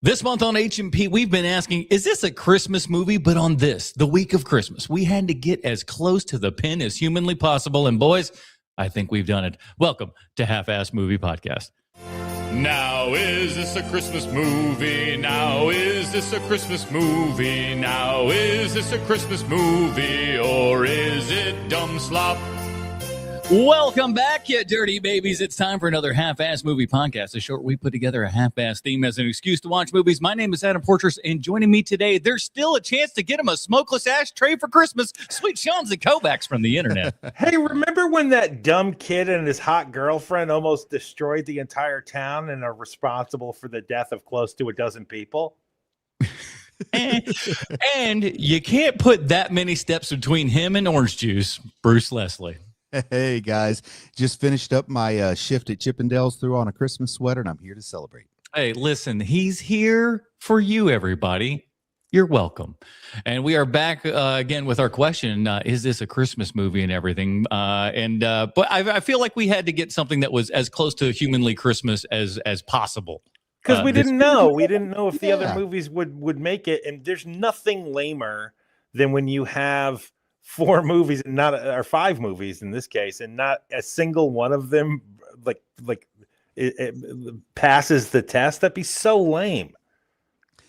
This month on HMP, we've been asking, is this a Christmas movie? But on this, the week of Christmas, we had to get as close to the pin as humanly possible. And boys, I think we've done it. Welcome to Half-Ass Movie Podcast. Now is this a Christmas movie? Now is this a Christmas movie? Now is this a Christmas movie? Or is it dumb slop? Welcome back, you dirty babies. It's time for another Half-Ass Movie Podcast, a show where we put together a half-ass theme as an excuse to watch movies. My name is Adam Portress, and joining me today, there's still a chance to get him a smokeless ashtray for Christmas. Sweet Sean Kovacs from the internet. Hey, remember when that dumb kid and his hot girlfriend almost destroyed the entire town and are responsible for the death of close to a dozen people? and you can't put that many steps between him and orange juice, Bruce Leslie. Hey guys, just finished up my shift at Chippendales, threw on a Christmas sweater, and I'm here to celebrate. Hey, listen, he's here for you, everybody. You're welcome. And we are back again with our question, is this a Christmas movie and everything? But I feel like we had to get something that was as close to humanly Christmas as possible. Because we didn't know. We didn't know if the other movies would make it. And there's nothing lamer than when you have four movies, or five movies in this case, and not a single one of them it passes the test. That'd be so lame.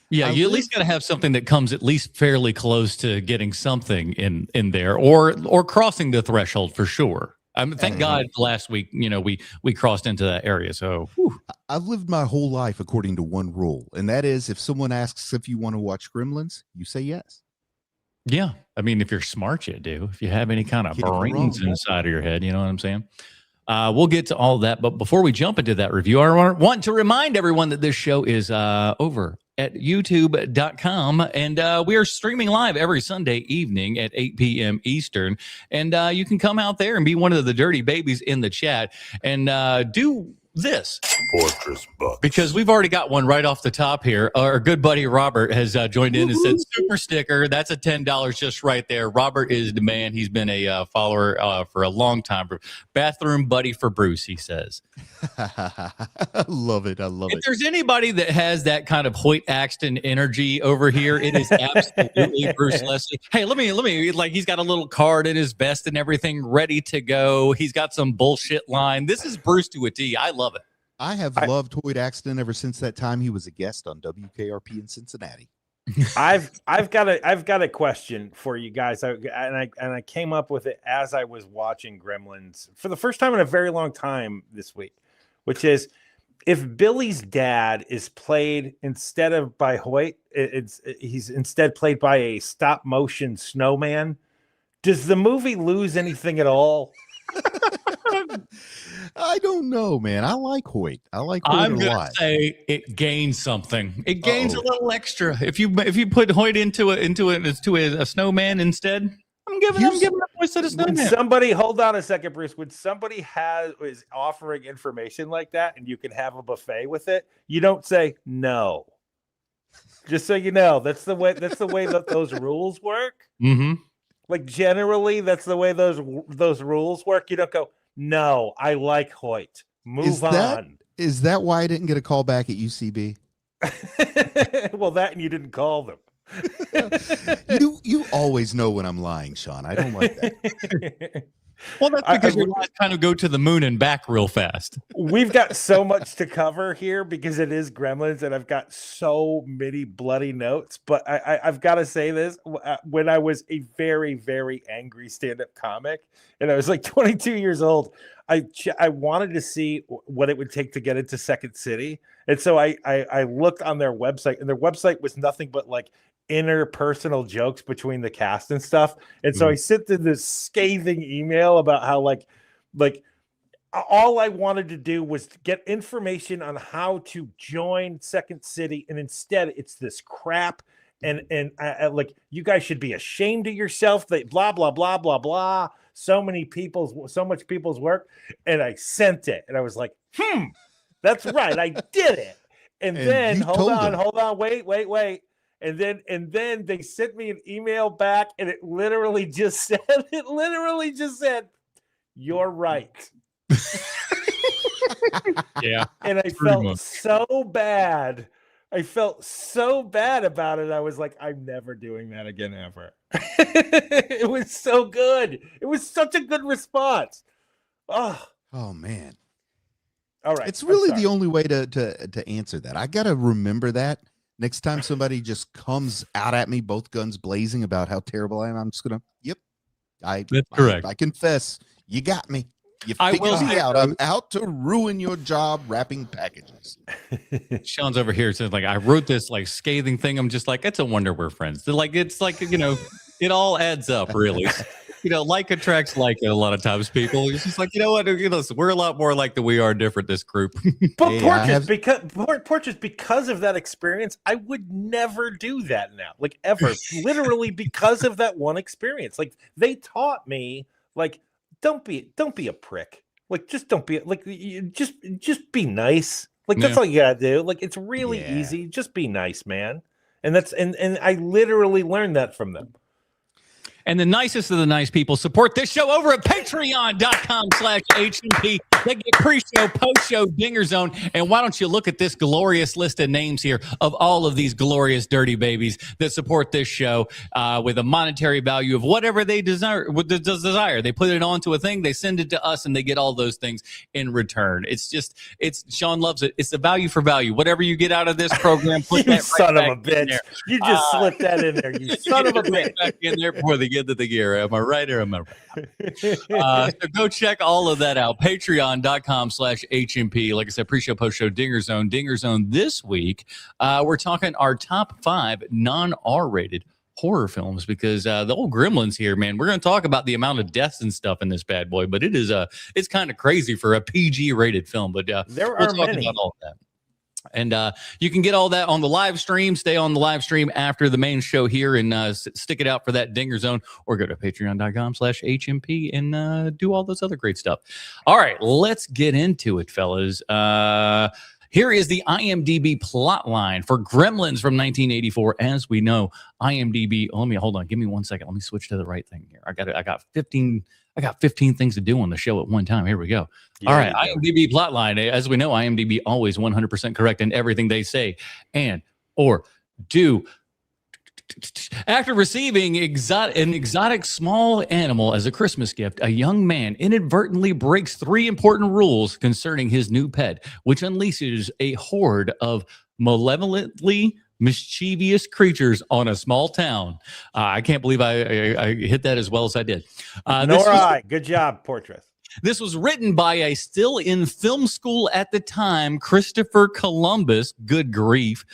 Yeah, you at least got to have something that comes at least fairly close to getting something in there, or crossing the threshold for sure. Thank God last week, we crossed into that area. So I've lived my whole life according to one rule, and that is if someone asks if you want to watch Gremlins, you say yes. Yeah. I mean, if you're smart, you do. If you have any kind of brains inside of your head, you know what I'm saying? We'll get to all that. But before we jump into that review, I want to remind everyone that this show is over at youtube.com. And we are streaming live every Sunday evening at 8 p.m. Eastern. And you can come out there and be one of the dirty babies in the chat and do this. Fortress Bucks. Because we've already got one right off the top here. Our good buddy Robert has joined in and said, super sticker. That's a $10 just right there. Robert is the man. He's been a follower for a long time. Bathroom buddy for Bruce, he says. I love it. I love it. If there's anybody that has that kind of Hoyt Axton energy over here, it is absolutely Bruce Leslie. Hey, let me, like, he's got a little card in his vest and everything ready to go. He's got some bullshit line. This is Bruce to a T. I love it. I have loved Hoyt Axton ever since that time he was a guest on WKRP in Cincinnati. I've got a question for you guys, I came up with it as I was watching Gremlins for the first time in a very long time this week, which is if Billy's dad is played instead of by Hoyt, he's instead played by a stop motion snowman. Does the movie lose anything at all? I don't know, man. I like Hoyt. I like Hoyt I'm a gonna lot. say it gains something. It gains a little extra. If you put Hoyt into a snowman instead, I'm giving a voice to the snowman. Somebody, hold on a second, Bruce. When somebody is offering information like that, and you can have a buffet with it, you don't say no. Just so you know, that's the way that those rules work. Mm-hmm. Like generally, that's the way those rules work. You don't go, no, I like Hoyt. Move on. Is that why I didn't get a call back at UCB? Well, that and you didn't call them. You always know when I'm lying, Sean. I don't like that. Well, that's because your lives kind of go to the moon and back real fast. We've got so much to cover here because it is Gremlins, and I've got so many bloody notes. But I've got to say this: when I was a very, very angry stand-up comic, and I was like 22 years old, I wanted to see what it would take to get into Second City, and so I looked on their website, and their website was nothing but like interpersonal jokes between the cast and stuff. And so I sent them this scathing email about how like all I wanted to do was get information on how to join Second City, and instead it's this crap. And like, you guys should be ashamed of yourself. They blah blah blah blah blah. So much people's work. And I sent it, and I was like, that's right, I did it. And then hold on, wait. And then they sent me an email back, and it literally just said, "You're right." Yeah. And I felt so bad I felt so bad about it. I was like, I'm never doing that again ever. It was so good. It was such a good response. Oh man. All right. It's really the only way to answer that. I got to remember that next time somebody just comes out at me, both guns blazing, about how terrible I am. I'm just going to, That's correct. I confess, you got me. You I figured will me say, out. I'm out to ruin your job wrapping packages. Sean's over here says, like, I wrote this like scathing thing. I'm just like, it's a wonder we're friends. They're like, it's like, it all adds up, really. Like attracts like a lot of times, people. It's just like, you know what? We're a lot more like than we are different, this group. But Porches, because of that experience, I would never do that now. Like, ever. Literally because of that one experience. Like, they taught me, like, don't be a prick. Like, just don't be like, just be nice. Like, that's all you gotta do. Like, it's really easy. Just be nice, man. And I literally learned that from them. And the nicest of the nice people support this show over at patreon.com/HMP. They get pre-show, post-show, Dinger Zone. And why don't you look at this glorious list of names here of all of these glorious dirty babies that support this show with a monetary value of whatever they desire. They put it onto a thing, they send it to us, and they get all those things in return. Sean loves it. It's the value for value. Whatever you get out of this program, put you that son right of a bitch. You just slipped that in there. You son of a bitch. Back in there before they get to the gear. Am I right or am I right? So go check all of that out. Patreon.com/HMP. Like I said, pre-show, post-show, Dinger Zone. Dinger Zone this week. We're talking our top 5 non-R-rated horror films because the old Gremlins here, man. We're going to talk about the amount of deaths and stuff in this bad boy, but it's kind of crazy for a PG-rated film. But there are many. About all of that. And you can get all that on the live stream. Stay on the live stream after the main show here and stick it out for that Dinger Zone, or go to patreon.com/HMP and do all those other great stuff. All right, let's get into it, fellas. Here is the IMDb plot line for Gremlins from 1984. As we know, IMDb. Hold on. Give me 1 second. Let me switch to the right thing here. I got 15 things to do on the show at one time. Here we go. All right. IMDb plotline. As we know, IMDb always 100% correct in everything they say and or do. After receiving an exotic small animal as a Christmas gift, a young man inadvertently breaks 3 important rules concerning his new pet, which unleashes a horde of malevolently mischievous creatures on a small town. I can't believe I hit that as well as I did. Good job, Portrait. This was written by a still in film school at the time, Christopher Columbus, good grief,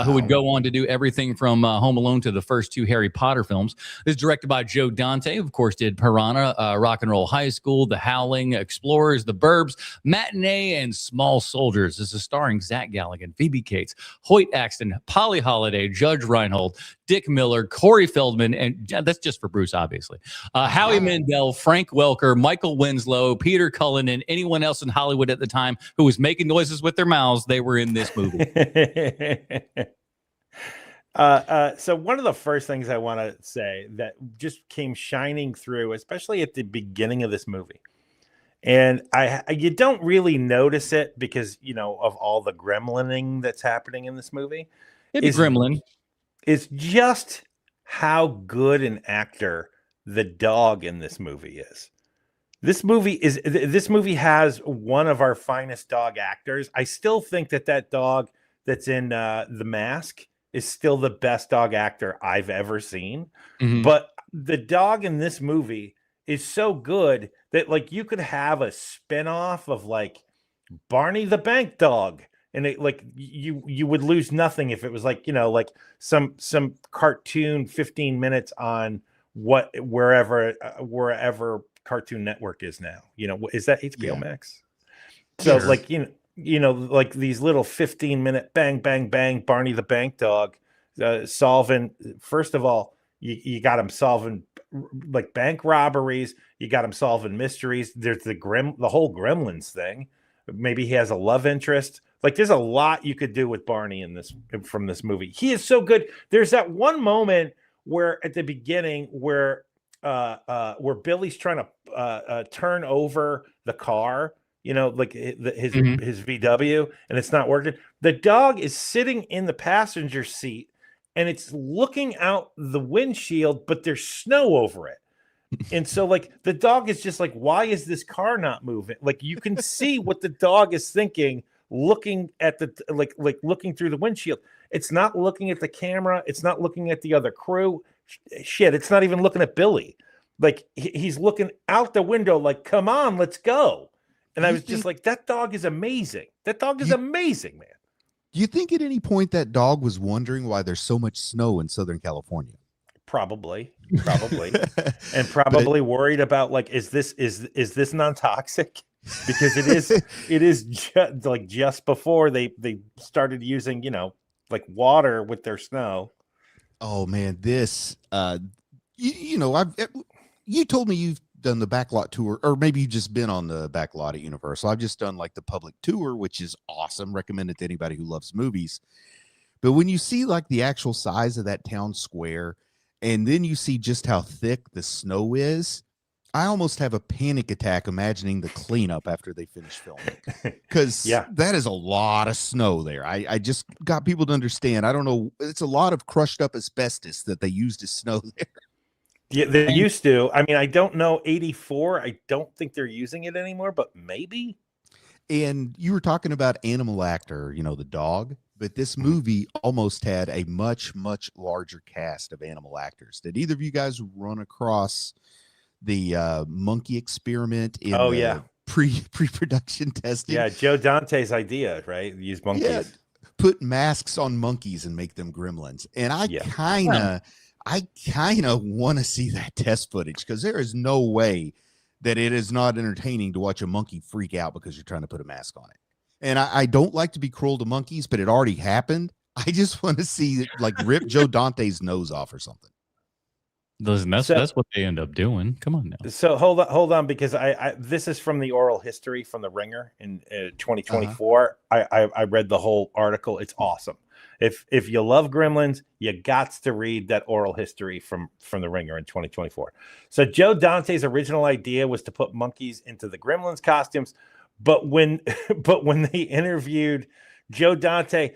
who would go on to do everything from Home Alone to the first 2 Harry Potter films. This is directed by Joe Dante, of course, did Piranha, Rock and Roll High School, The Howling, Explorers, The Burbs, Matinee, and Small Soldiers. This is starring Zach Galligan, Phoebe Cates, Hoyt Axton, Polly Holliday, Judge Reinhold, Dick Miller, Corey Feldman, and that's just for Bruce, obviously. Howie Mandel, Frank Welker, Michael Winslow, Peter Cullen, and anyone else in Hollywood at the time who was making noises with their mouths. They were in this movie. So one of the first things I want to say that just came shining through, especially at the beginning of this movie, and you don't really notice it because, of all the gremlining that's happening in this movie. It's gremlin. Is just how good an actor the dog in this movie is. This movie has one of our finest dog actors. I still think that dog that's in The Mask is still the best dog actor I've ever seen. Mm-hmm. But the dog in this movie is so good that, like, you could have a spinoff of, like, Barney the Bank Dog. And it, like, you would lose nothing if it was like, like some cartoon 15 minutes on wherever Cartoon Network is now. Is that HBO Max? So sure. Like, like these little 15-minute bang, bang, bang, Barney the Bank Dog solving. First of all, you got him solving like bank robberies. You got him solving mysteries. There's the whole Gremlins thing. Maybe he has a love interest. Like, there's a lot you could do with Barney from this movie. He is so good. There's that one moment where at the beginning where Billy's trying to turn over the car, like his VW, and it's not working. The dog is sitting in the passenger seat, and it's looking out the windshield, but there's snow over it. And so, like, the dog is just like, why is this car not moving? Like, you can see what the dog is thinking, looking at the looking through the windshield. It's not looking at the camera. It's not looking at the other crew. Shit, it's not even looking at Billy. Like, he's looking out the window, like, come on, let's go. And I was just like, that dog is amazing. That dog is amazing, man. Do you think at any point that dog was wondering why there's so much snow in Southern California? Probably, and probably worried about, like, is this non-toxic? Because it is just before they started using, like, water with their snow. Oh man, this you told me you've done the backlot tour, or maybe you've just been on the backlot at Universal. I've just done like the public tour, which is awesome. Recommend it to anybody who loves movies. But when you see like the actual size of that town square, and then you see just how thick the snow is, I almost have a panic attack imagining the cleanup after they finish filming. Because that is a lot of snow there. I just got people to understand. I don't know. It's a lot of crushed up asbestos that they used as snow there. Yeah, they used to. I mean, I don't know, 84. I don't think they're using it anymore, but maybe. And you were talking about Animal Actor, the dog. But this movie almost had a much, much larger cast of animal actors. Did either of you guys run across the monkey experiment in pre-production testing? Yeah, Joe Dante's idea, right? Use monkeys. Yeah, put masks on monkeys and make them gremlins. And I kind of want to see that test footage, because there is no way that it is not entertaining to watch a monkey freak out because you're trying to put a mask on it. And I don't like to be cruel to monkeys, but it already happened. I just want to see, like, rip Joe Dante's nose off or something. Listen, that's what they end up doing. Come on now. So hold on, because this is from the oral history from The Ringer in 2024. I read the whole article. It's awesome. If you love Gremlins, you got to read that oral history from The Ringer in 2024. So Joe Dante's original idea was to put monkeys into the Gremlins costumes, but when they interviewed Joe Dante,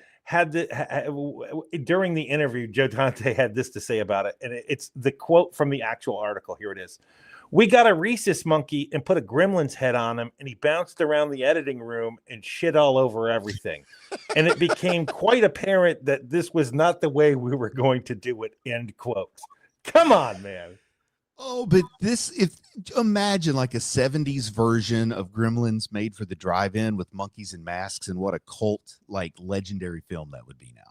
during the interview, Joe Dante had this to say about it, and it's the quote from the actual article. Here it is. "We got a rhesus monkey and put a gremlin's head on him, and he bounced around the editing room and shit all over everything. And it became quite apparent that this was not the way we were going to do it," end quote. Come on, man. Oh, but imagine like a 70s version of Gremlins made for the drive-in with monkeys and masks, and what a cult, like, legendary film that would be now.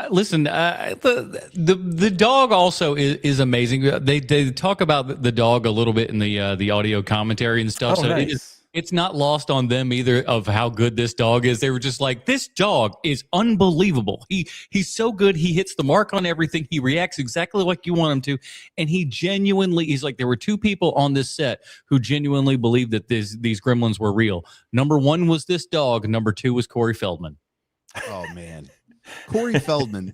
Listen, the dog also is amazing. They talk about the dog a little bit in the audio commentary and stuff. Oh, so nice. it's not lost on them either of how good this dog is. They were just like, this dog is unbelievable. He's so good. He hits the mark on everything. He reacts exactly like you want him to. And he's like, there were two people on this set who genuinely believed that these gremlins were real. Number one was this dog. Number two was Corey Feldman. Oh, man. Corey Feldman,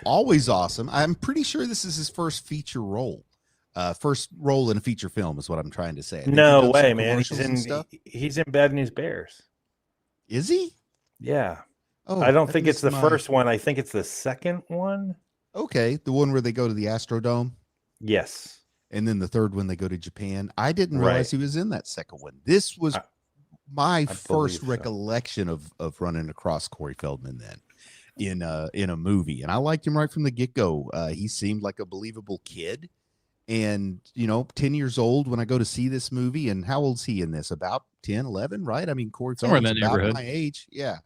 always awesome. I'm pretty sure this is his first feature role. First role in a feature film is what I'm trying to say. No way, man. He's in Bad News Bears. Is he? Yeah. Oh, I don't think it's the first one. I think it's the second one. Okay. The one where they go to the Astrodome? Yes. And then the third one, they go to Japan. I didn't realize he was in that second one. This was my first recollection of running across Corey Feldman then in a movie. And I liked him right from the get-go. He seemed like a believable kid. And, 10 years old when I go to see this movie. And how old's he in this? About 10, 11, right? I mean, Corey Feldman's about my age. Yeah.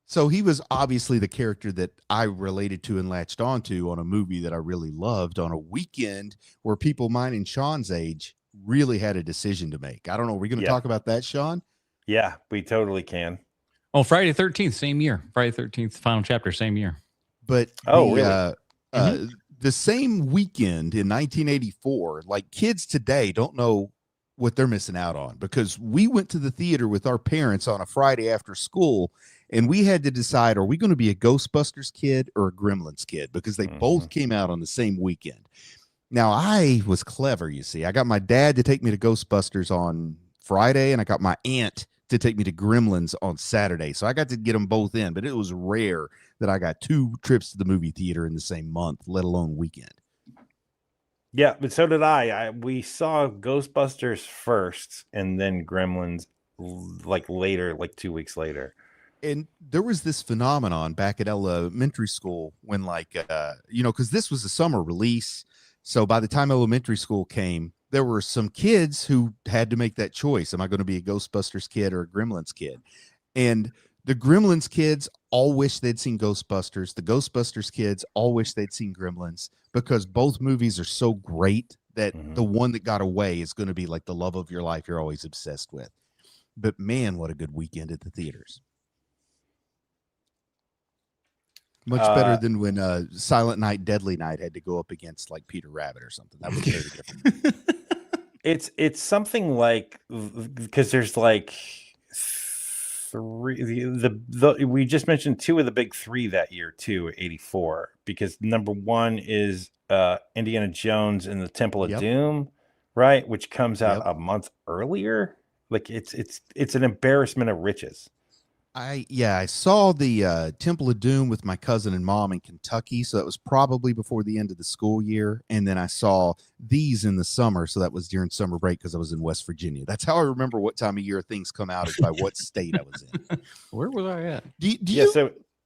So he was obviously the character that I related to and latched onto on a movie that I really loved on a weekend where people mine and Sean's age really had a decision to make. I don't know. Are we going to talk about that, Sean? Yeah, we totally can. Oh, Friday the 13th, same year. Friday the 13th, final chapter, same year. But really? The same weekend in 1984, like, kids today don't know what they're missing out on, because we went to the theater with our parents on a Friday after school, and we had to decide, are we going to be a Ghostbusters kid or a Gremlins kid? Because they both came out on the same weekend. Now, I was clever, you see. I got my dad to take me to Ghostbusters on Friday, and I got my aunt to take me to Gremlins on Saturday. So I got to get them both in, but it was rare that I got 2 trips to the movie theater in the same month, let alone weekend. Yeah, but so did I. We saw Ghostbusters first and then Gremlins like later, like 2 weeks later. And there was this phenomenon back at elementary school when because this was a summer release. So by the time elementary school came, there were some kids who had to make that choice. Am I going to be a Ghostbusters kid or a Gremlins kid? And the Gremlins kids all wish they'd seen Ghostbusters. The Ghostbusters kids all wish they'd seen Gremlins, because both movies are so great that the one that got away is going to be like the love of your life you're always obsessed with. But man, what a good weekend at the theaters. Much better than when Silent Night, Deadly Night had to go up against like Peter Rabbit or something. That was very different. It's something like, because there's like 3. We just mentioned 2 of the big 3 that year too, 84. Because number 1 is Indiana Jones and the Temple of Doom, right? Which comes out a month earlier. Like it's an embarrassment of riches. I saw the Temple of Doom with my cousin and mom in Kentucky, so that was probably before the end of the school year. And then I saw these in the summer, so that was during summer break because I was in West Virginia. That's how I remember what time of year things come out, is by what state I was in. Where was I at?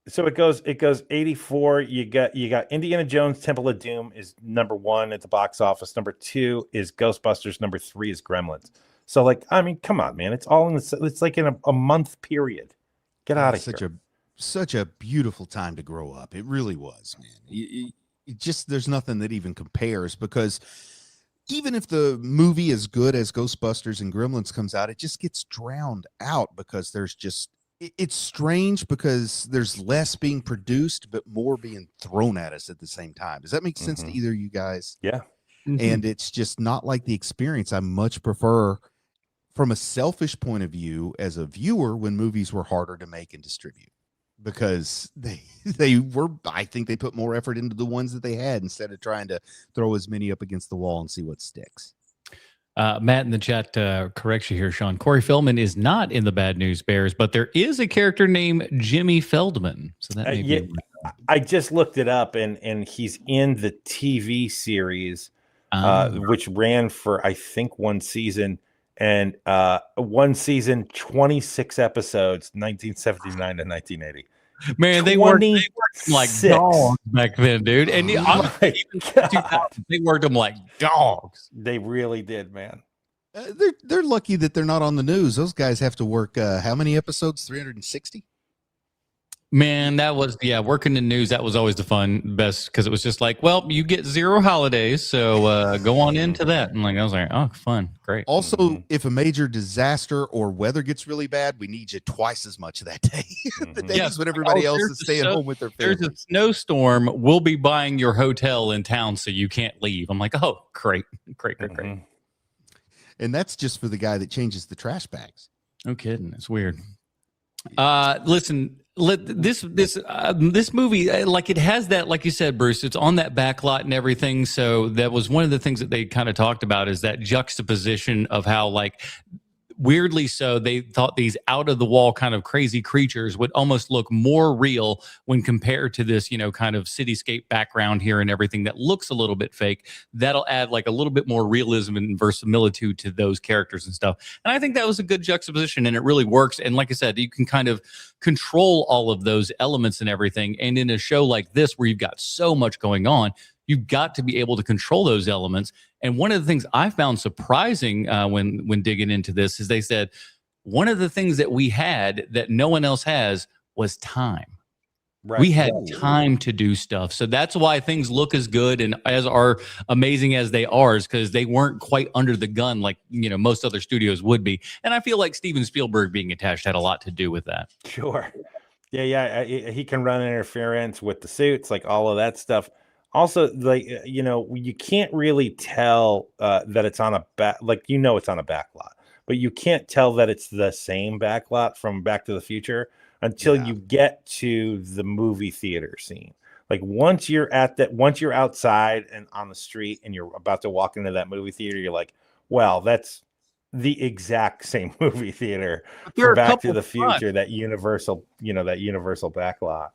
So it goes 84. You got Indiana Jones, Temple of Doom is number 1 at the box office. Number 2 is Ghostbusters. Number 3 is Gremlins. So like, I mean, come on, man, it's all in it's like in a month period. Get out of here. Such a beautiful time to grow up. It really was, man. It just, there's nothing that even compares, because even if the movie is good as Ghostbusters and Gremlins comes out, it just gets drowned out because it's strange because there's less being produced, but more being thrown at us at the same time. Does that make sense to either of you guys? Yeah. And it's just not like the experience. I much prefer, from a selfish point of view, as a viewer, when movies were harder to make and distribute, because they were, I think they put more effort into the ones that they had instead of trying to throw as many up against the wall and see what sticks. Matt in the chat corrects you here, Sean. Corey Feldman is not in the Bad News Bears, but there is a character named Jimmy Feldman. So that may be. I just looked it up, and he's in the TV series, which ran for, I think, 1 season. And 1 season, 26 episodes, 1979 to 1980. Man, they worked like dogs back then, dude. And they worked them like dogs. They really did, man. They're lucky that they're not on the news. Those guys have to work how many episodes? 360? Man, that was, working in news, that was always the best, because it was just like, well, you get 0 holidays, so go on into that. And like, I was like, oh, fun, great. Also, if a major disaster or weather gets really bad, we need you twice as much that day. The days when everybody else is staying home with their families. There's a snowstorm, we'll be buying your hotel in town so you can't leave. I'm like, oh, great. And that's just for the guy that changes the trash bags. No kidding. It's weird. Listen, this movie, like, it has that, like you said, Bruce, it's on that back lot and everything. So that was one of the things that they kind of talked about, is that juxtaposition of how, like, weirdly so, they thought these out of the wall kind of crazy creatures would almost look more real when compared to this, kind of cityscape background here and everything that looks a little bit fake. That'll add like a little bit more realism and verisimilitude to those characters and stuff. And I think that was a good juxtaposition, and it really works. And like I said, you can kind of control all of those elements and everything. And in a show like this, where you've got so much going on, you've got to be able to control those elements. And one of the things I found surprising when digging into this is they said one of the things that we had that no one else has was time. Right. We had time to do stuff. So that's why things look as good and as are amazing as they are, is because they weren't quite under the gun like, most other studios would be. And I feel like Steven Spielberg being attached had a lot to do with that. Sure. Yeah. He can run interference with the suits, like all of that stuff. Also, like, you can't really tell that it's on a it's on a back lot, but you can't tell that it's the same back lot from Back to the Future until you get to the movie theater scene. Like, once you're outside and on the street and you're about to walk into that movie theater, you're like, well, that's the exact same movie theater There for are a Back to couple the of spots. Future, that Universal, that Universal backlot.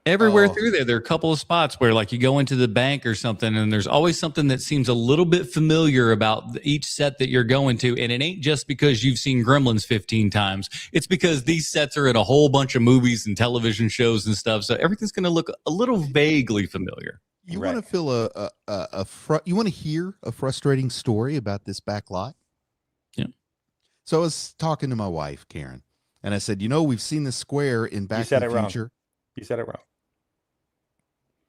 Everywhere through there are a couple of spots where, like, you go into the bank or something, and there's always something that seems a little bit familiar about each set that you're going to. And it ain't just because you've seen Gremlins 15 times. It's because these sets are in a whole bunch of movies and television shows and stuff. So everything's going to look a little vaguely familiar. You want to feel you want to hear a frustrating story about this back lot? Yeah. So I was talking to my wife, Karen, and I said, we've seen this square in Back to the Future. You said it wrong.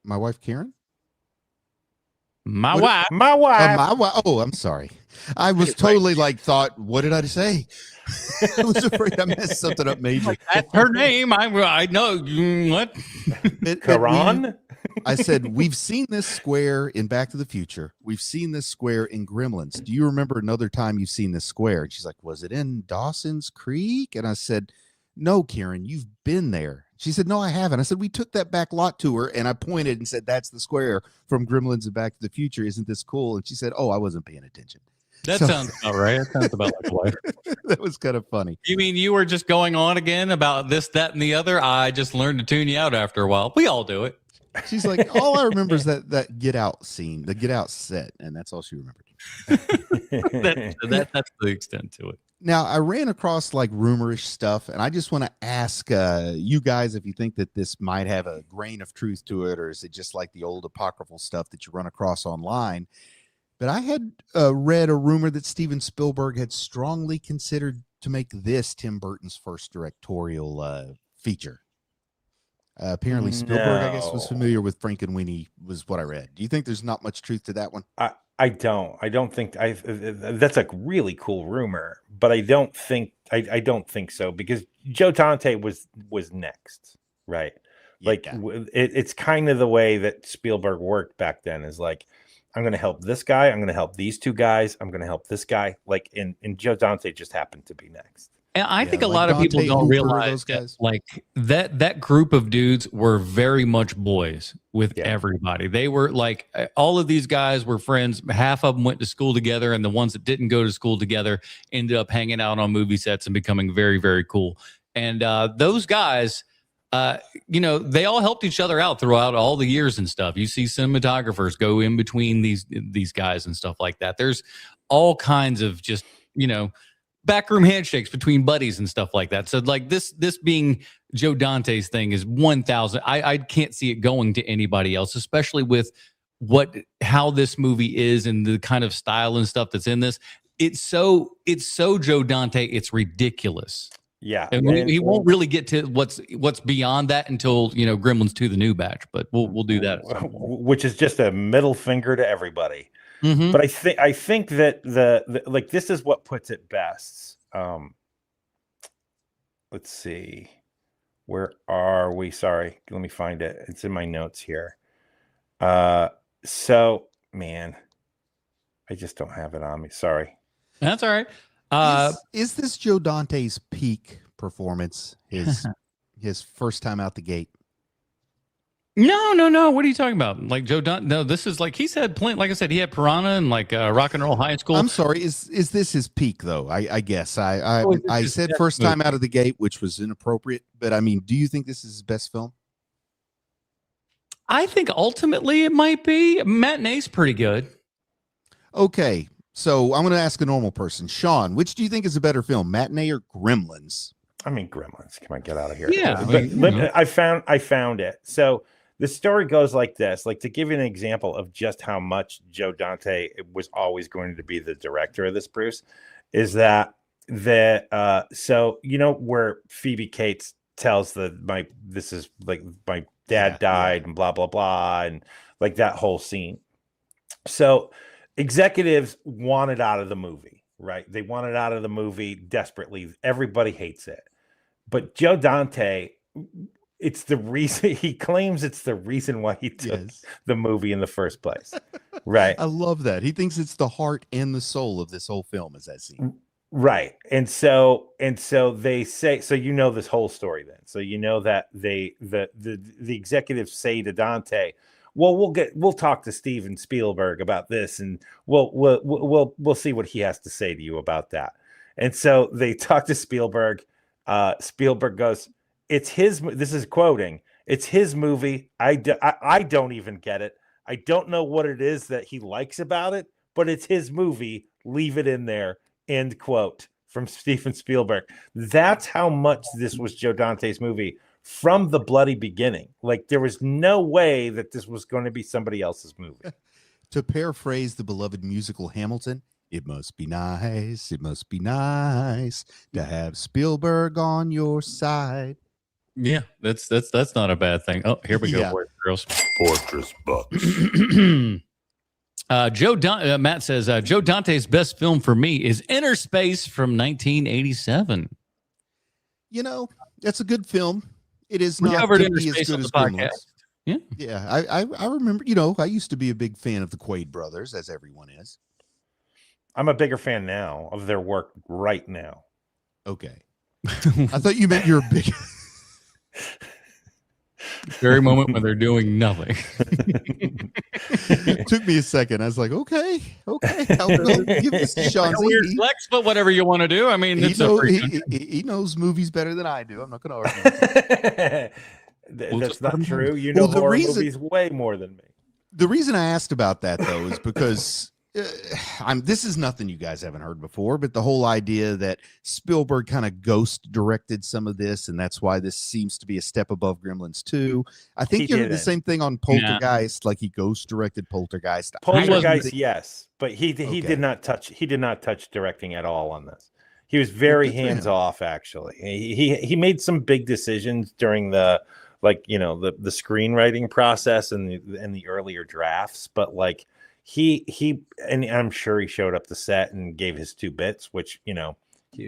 My wife, Karen? My wife. Oh, I'm sorry. I was totally thought, what did I say? I was afraid I messed something up major. That's her name. I know. What? Karan? I said, we've seen this square in Back to the Future. We've seen this square in Gremlins. Do you remember another time you've seen this square? And she's like, was it in Dawson's Creek? And I said, no, Karen, you've been there. She said, no, I haven't. I said, we took that back lot tour, and I pointed and said, that's the square from Gremlins and Back to the Future. Isn't this cool? And she said, oh, I wasn't paying attention. That sounds about right. That sounds about like a wife. That was kind of funny. You mean you were just going on again about this, that, and the other? I just learned to tune you out after a while. We all do it. She's like, all I remember is that Get Out scene, the Get Out set, and that's all she remembered. That's the extent to it. Now, I ran across rumorish stuff, and I just want to ask you guys if you think that this might have a grain of truth to it, or is it just like the old apocryphal stuff that you run across online? But I had read a rumor that Steven Spielberg had strongly considered to make this Tim Burton's first directorial feature. Apparently, Spielberg, I guess, was familiar with Frankenweenie, was what I read. Do you think there's not much truth to that one? I don't think that's a really cool rumor, but I don't think so, because Joe Dante was next, right? It's kind of the way that Spielberg worked back then, is like, I'm going to help this guy, I'm going to help these two guys, I'm going to help this guy, and Joe Dante just happened to be next. And I think a lot of people don't realize that, that group of dudes were very much boys with everybody. They were all of these guys were friends. Half of them went to school together, and the ones that didn't go to school together ended up hanging out on movie sets and becoming very, very cool. And those guys, they all helped each other out throughout all the years and stuff. You see cinematographers go in between these guys and stuff like that. There's all kinds of just, backroom handshakes between buddies and stuff like that. So this being Joe Dante's thing is 1,000. I can't see it going to anybody else, especially with how this movie is and the kind of style and stuff that's in this. It's so Joe Dante. It's ridiculous. Yeah. And he won't really get to what's beyond that until, Gremlins 2, the new batch, but we'll do that. Which is just a middle finger to everybody. Mm-hmm. But I think that the this is what puts it best. Let's see, where are we? Sorry, let me find it. It's in my notes here. So man, I just don't have it on me. Sorry. That's all right. Is this Joe Dante's peak performance? His first time out the gate? No. What are you talking about? Joe Dante? No, this is he's had plenty. Like I said, he had Piranha and Rock and Roll High School. I'm sorry. Is this his peak though? I guess I said first time out of the gate, which was inappropriate. But I mean, do you think this is his best film? I think ultimately it might be. Matinee's pretty good. Okay, so I'm going to ask a normal person, Sean. Which do you think is a better film, Matinee or Gremlins? I mean, Gremlins. Come on, get out of here. Yeah, I found it. So the story goes like this. To give you an example of just how much Joe Dante was always going to be the director of this, Bruce, is that so where Phoebe Cates tells my dad died and blah blah blah, and that whole scene. So executives want it out of the movie, right? They want it out of the movie desperately. Everybody hates it. But Joe Dante, it's the reason he claims it's the reason why he took the movie in the first place. Right. I love that. He thinks it's the heart and the soul of this whole film is that scene. Right. And so they say, so this whole story then. So that the executives say to Dante, well, we'll talk to Steven Spielberg about this, and we'll see what he has to say to you about that. And so they talk to Spielberg. Spielberg goes, "It's his." This is quoting. "It's his movie. I don't even get it. I don't know what it is that he likes about it, but it's his movie. Leave it in there." End quote from Steven Spielberg. That's how much this was Joe Dante's movie from the bloody beginning. Like, there was no way that this was going to be somebody else's movie. To paraphrase the beloved musical Hamilton, it must be nice to have Spielberg on your side. Yeah, that's not a bad thing. Oh, here we go, boys and girls. Fortress Bucks. Matt says Joe Dante's best film for me is Inner Space from 1987. You know, that's a good film. It is We not covered to Inner be as Space good on as the podcast. Gremlins. Yeah, I remember. You know, I used to be a big fan of the Quaid brothers, as everyone is. I'm a bigger fan now of their work right now. Okay, I thought you meant you're a big. Very moment when they're doing nothing. It took me a second. I was like, okay. I'll give this to Sean. Weird flex, but whatever you want to do. I mean, he knows movies better than I do. I'm not going to argue. That's not true. You know horror movies way more than me. The reason I asked about that, though, is because this is nothing you guys haven't heard before, but the whole idea that Spielberg kind of ghost directed some of this, and that's why this seems to be a step above Gremlins 2. I think you heard the same thing on Poltergeist, like he ghost directed Poltergeist. Yes, but he did not touch directing at all on this. He was very hands off. Actually, he made some big decisions during the screenwriting process and the earlier drafts, but like. And I'm sure he showed up the set and gave his 2 bits, which, you know,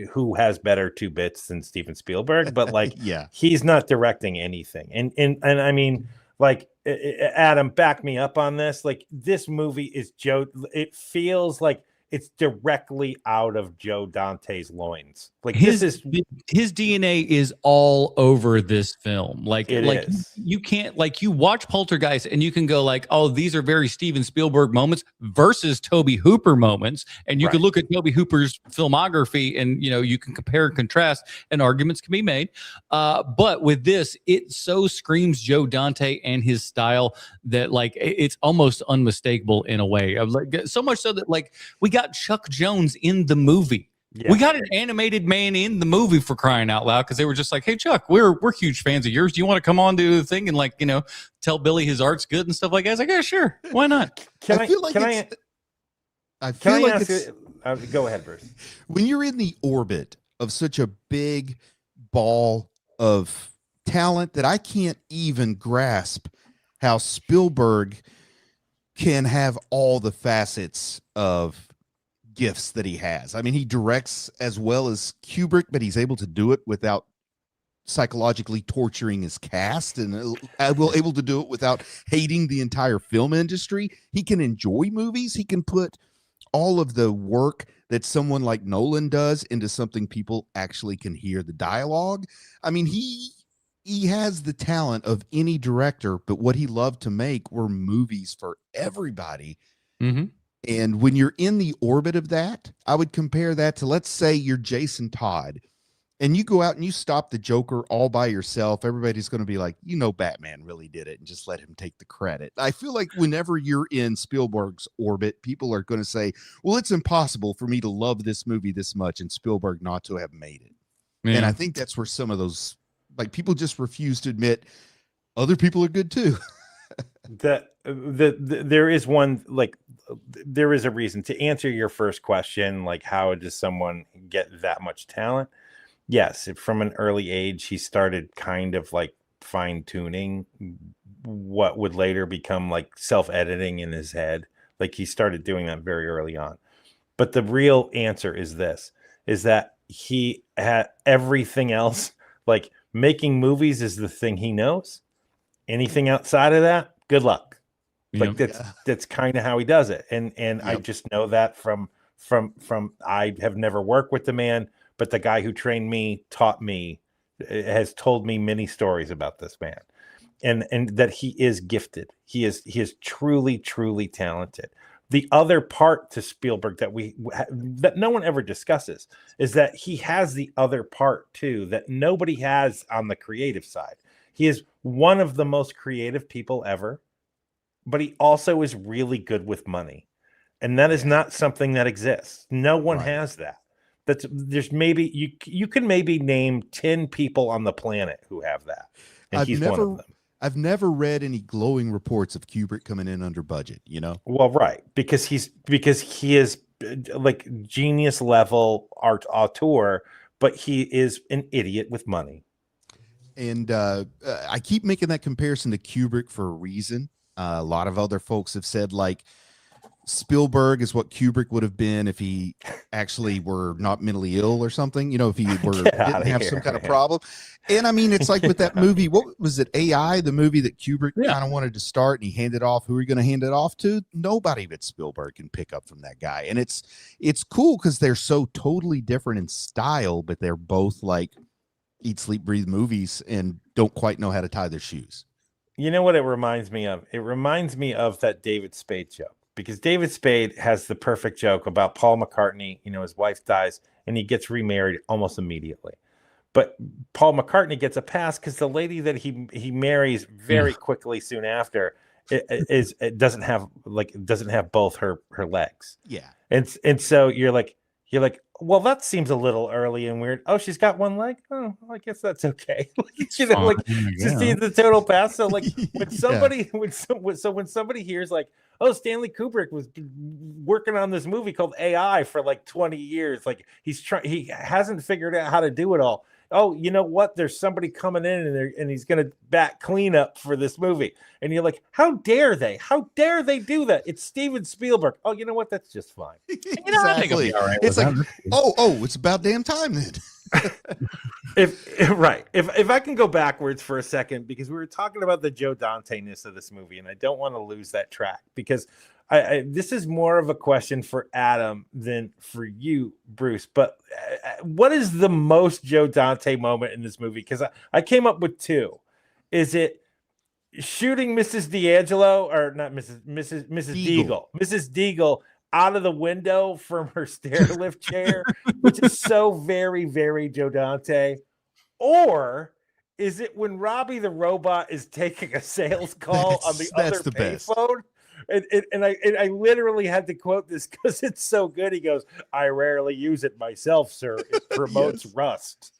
who has better 2 bits than Steven Spielberg? But like, he's not directing anything. And I mean, like, Adam, back me up on this. Like, this movie is Joe. It feels like it's directly out of Joe Dante's loins. Like his DNA is all over this film. Like is. You can't, like, you watch Poltergeist and you can go like, oh, these are very Steven Spielberg moments versus Tobe Hooper moments, and you can look at Tobe Hooper's filmography and, you know, you can compare and contrast, and arguments can be made. But with this, it so screams Joe Dante and his style that like it's almost unmistakable in a way. Like, so much so that like we got Chuck Jones in the movie. Yeah. We got an animated man in the movie, for crying out loud, because they were just like, hey, Chuck, we're huge fans of yours. Do you want to come on to the thing and, like, you know, tell Billy his art's good and stuff like that? I was like, yeah, sure. Why not? Go ahead, Bruce. When you're in the orbit of such a big ball of talent that I can't even grasp how Spielberg can have all the facets of gifts that he has. I mean, he directs as well as Kubrick, but he's able to do it without psychologically torturing his cast, and able to do it without hating the entire film industry. He can enjoy movies. He can put all of the work that someone like Nolan does into something people actually can hear the dialogue. I mean, he has the talent of any director, but what he loved to make were movies for everybody. Mm-hmm. And when you're in the orbit of that, I would compare that to, let's say you're Jason Todd and you go out and you stop the Joker all by yourself. Everybody's going to be like, you know, Batman really did it, and just let him take the credit. I feel like whenever you're in Spielberg's orbit, people are going to say, well, it's impossible for me to love this movie this much and Spielberg not to have made it. Yeah. And I think that's where some of those, like, people just refuse to admit other people are good too. There is one, like, there is a reason to answer your first question, like, how does someone get that much talent? Yes, from an early age, he started kind of like fine-tuning what would later become like self-editing in his head. Like, he started doing that very early on. But the real answer is this, is that he had everything else. Like, making movies is the thing he knows. Anything outside of that, good luck. Like, that's kind of how he does it. And I just know that from I have never worked with the man, but the guy who trained me, taught me, has told me many stories about this man, and that he is gifted. He is truly, truly talented. The other part to Spielberg that no one ever discusses is that he has the other part too that nobody has on the creative side. He is one of the most creative people ever, but he also is really good with money. And that is not something that exists. No one has that. There's maybe you can maybe name 10 people on the planet who have that. And he's one of them. I've never read any glowing reports of Kubrick coming in under budget, you know? Well, right. Because he is like genius level auteur, but he is an idiot with money. And I keep making that comparison to Kubrick for a reason. A lot of other folks have said like Spielberg is what Kubrick would have been if he actually were not mentally ill or something, you know, if he didn't have some kind of problem. And I mean, it's like with that movie, what was it, AI, the movie that Kubrick kind of wanted to start, and he handed off, who are you going to hand it off to? Nobody but Spielberg can pick up from that guy. And it's cool because they're so totally different in style, but they're both like eat, sleep, breathe movies and don't quite know how to tie their shoes. You know what it reminds me of? It reminds me of that David Spade joke. Because David Spade has the perfect joke about Paul McCartney. You know, his wife dies and he gets remarried almost immediately. But Paul McCartney gets a pass because the lady that he marries very quickly soon after doesn't have both her legs. Yeah. And so you're like, well, that seems a little early and weird. Oh, she's got one leg. Oh, well, I guess that's okay. You know, like to see the total pass. So like when somebody when somebody hears like, oh, Stanley Kubrick was working on this movie called AI for like 20 years. Like he hasn't figured out how to do it all. Oh, you know what? There's somebody coming in and he's going to back cleanup for this movie. And you're like, how dare they? How dare they do that? It's Steven Spielberg. Oh, you know what? That's just fine. Exactly. You know, I think it'll be all right. It's like, it's about damn time then. If I can go backwards for a second, because we were talking about the Joe Dante-ness of this movie, and I don't want to lose that track because this is more of a question for Adam than for you, Bruce. But what is the most Joe Dante moment in this movie? Because I came up with two. Is it shooting Mrs. D'Angelo or not Mrs. Deagle? Mrs. Deagle out of the window from her stairlift chair, which is so very, very Joe Dante? Or is it when Robbie the robot is taking a sales call on the other payphone? And I literally had to quote this because it's so good. He goes, "I rarely use it myself, sir. It promotes rust."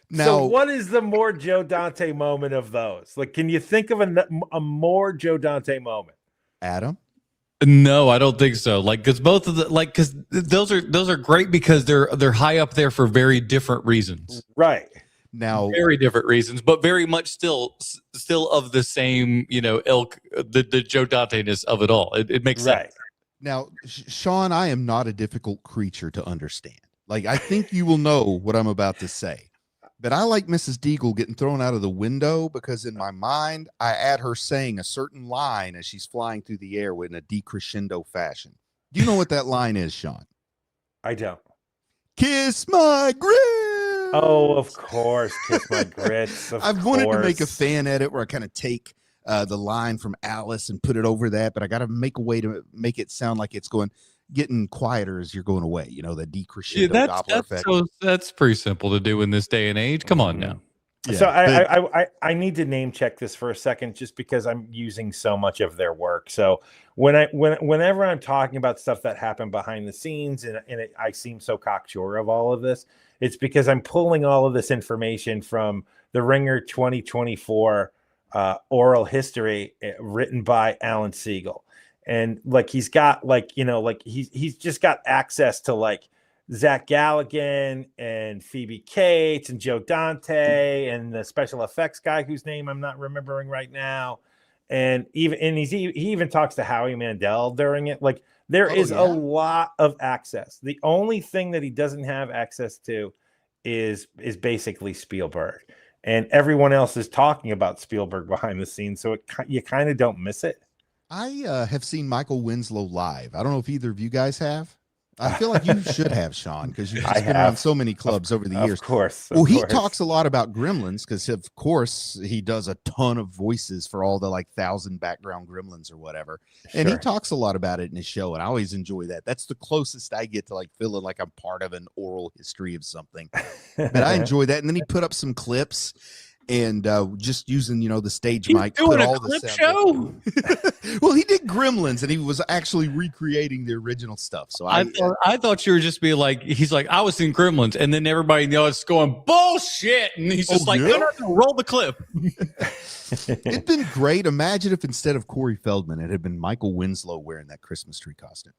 Now, so what is the more Joe Dante moment of those? Like, can you think of a more Joe Dante moment? Adam? No, I don't think so. Like, because both of because those are great because they're high up there for very different reasons. Right. Now, very different reasons, but very much still of the same, you know, ilk, the Joe Dante-ness of it all. It makes sense. Now, Sean, I am not a difficult creature to understand. Like, I think you will know what I'm about to say. But I like Mrs. Deagle getting thrown out of the window because in my mind, I add her saying a certain line as she's flying through the air in a decrescendo fashion. Do you know what that line is, Sean? I don't. Kiss my grits. Oh, of course. Kiss my grits. I've wanted to make a fan edit where I kind of take the line from Alice and put it over that, but I got to make a way to make it sound like it's getting quieter as you're going away. You know, the decrescendo Doppler effect. So that's pretty simple to do in this day and age. Come on now. Yeah, so I need to name check this for a second just because I'm using so much of their work. So whenever I'm talking about stuff that happened behind the scenes and I seem so cocksure of all of this, it's because I'm pulling all of this information from the Ringer 2024 oral history written by Alan Siegel. And like he's got he's just got access to like Zach Galligan and Phoebe Cates and Joe Dante and the special effects guy whose name I'm not remembering right now. And he even talks to Howie Mandel during it. Like there is a lot of access. The only thing that he doesn't have access to is basically Spielberg, and everyone else is talking about Spielberg behind the scenes. So you kind of don't miss it. I have seen Michael Winslow live. I don't know if either of you guys have. I feel like you should have, Sean, because you've just been around so many clubs over the years. Of course. Well, he talks a lot about Gremlins because, of course, he does a ton of voices for all the 1,000 background Gremlins or whatever. Sure. And he talks a lot about it in his show, and I always enjoy that. That's the closest I get to feeling like I'm part of an oral history of something. But I enjoy that. And then he put up some clips. And just using, the stage mic. Doing a clip show? Well, he did Gremlins, and he was actually recreating the original stuff. So I thought you were just being like, he's like, I was in Gremlins, and then everybody in the audience going, bullshit, and he's just no, roll the clip. It'd been great. Imagine if instead of Corey Feldman, it had been Michael Winslow wearing that Christmas tree costume.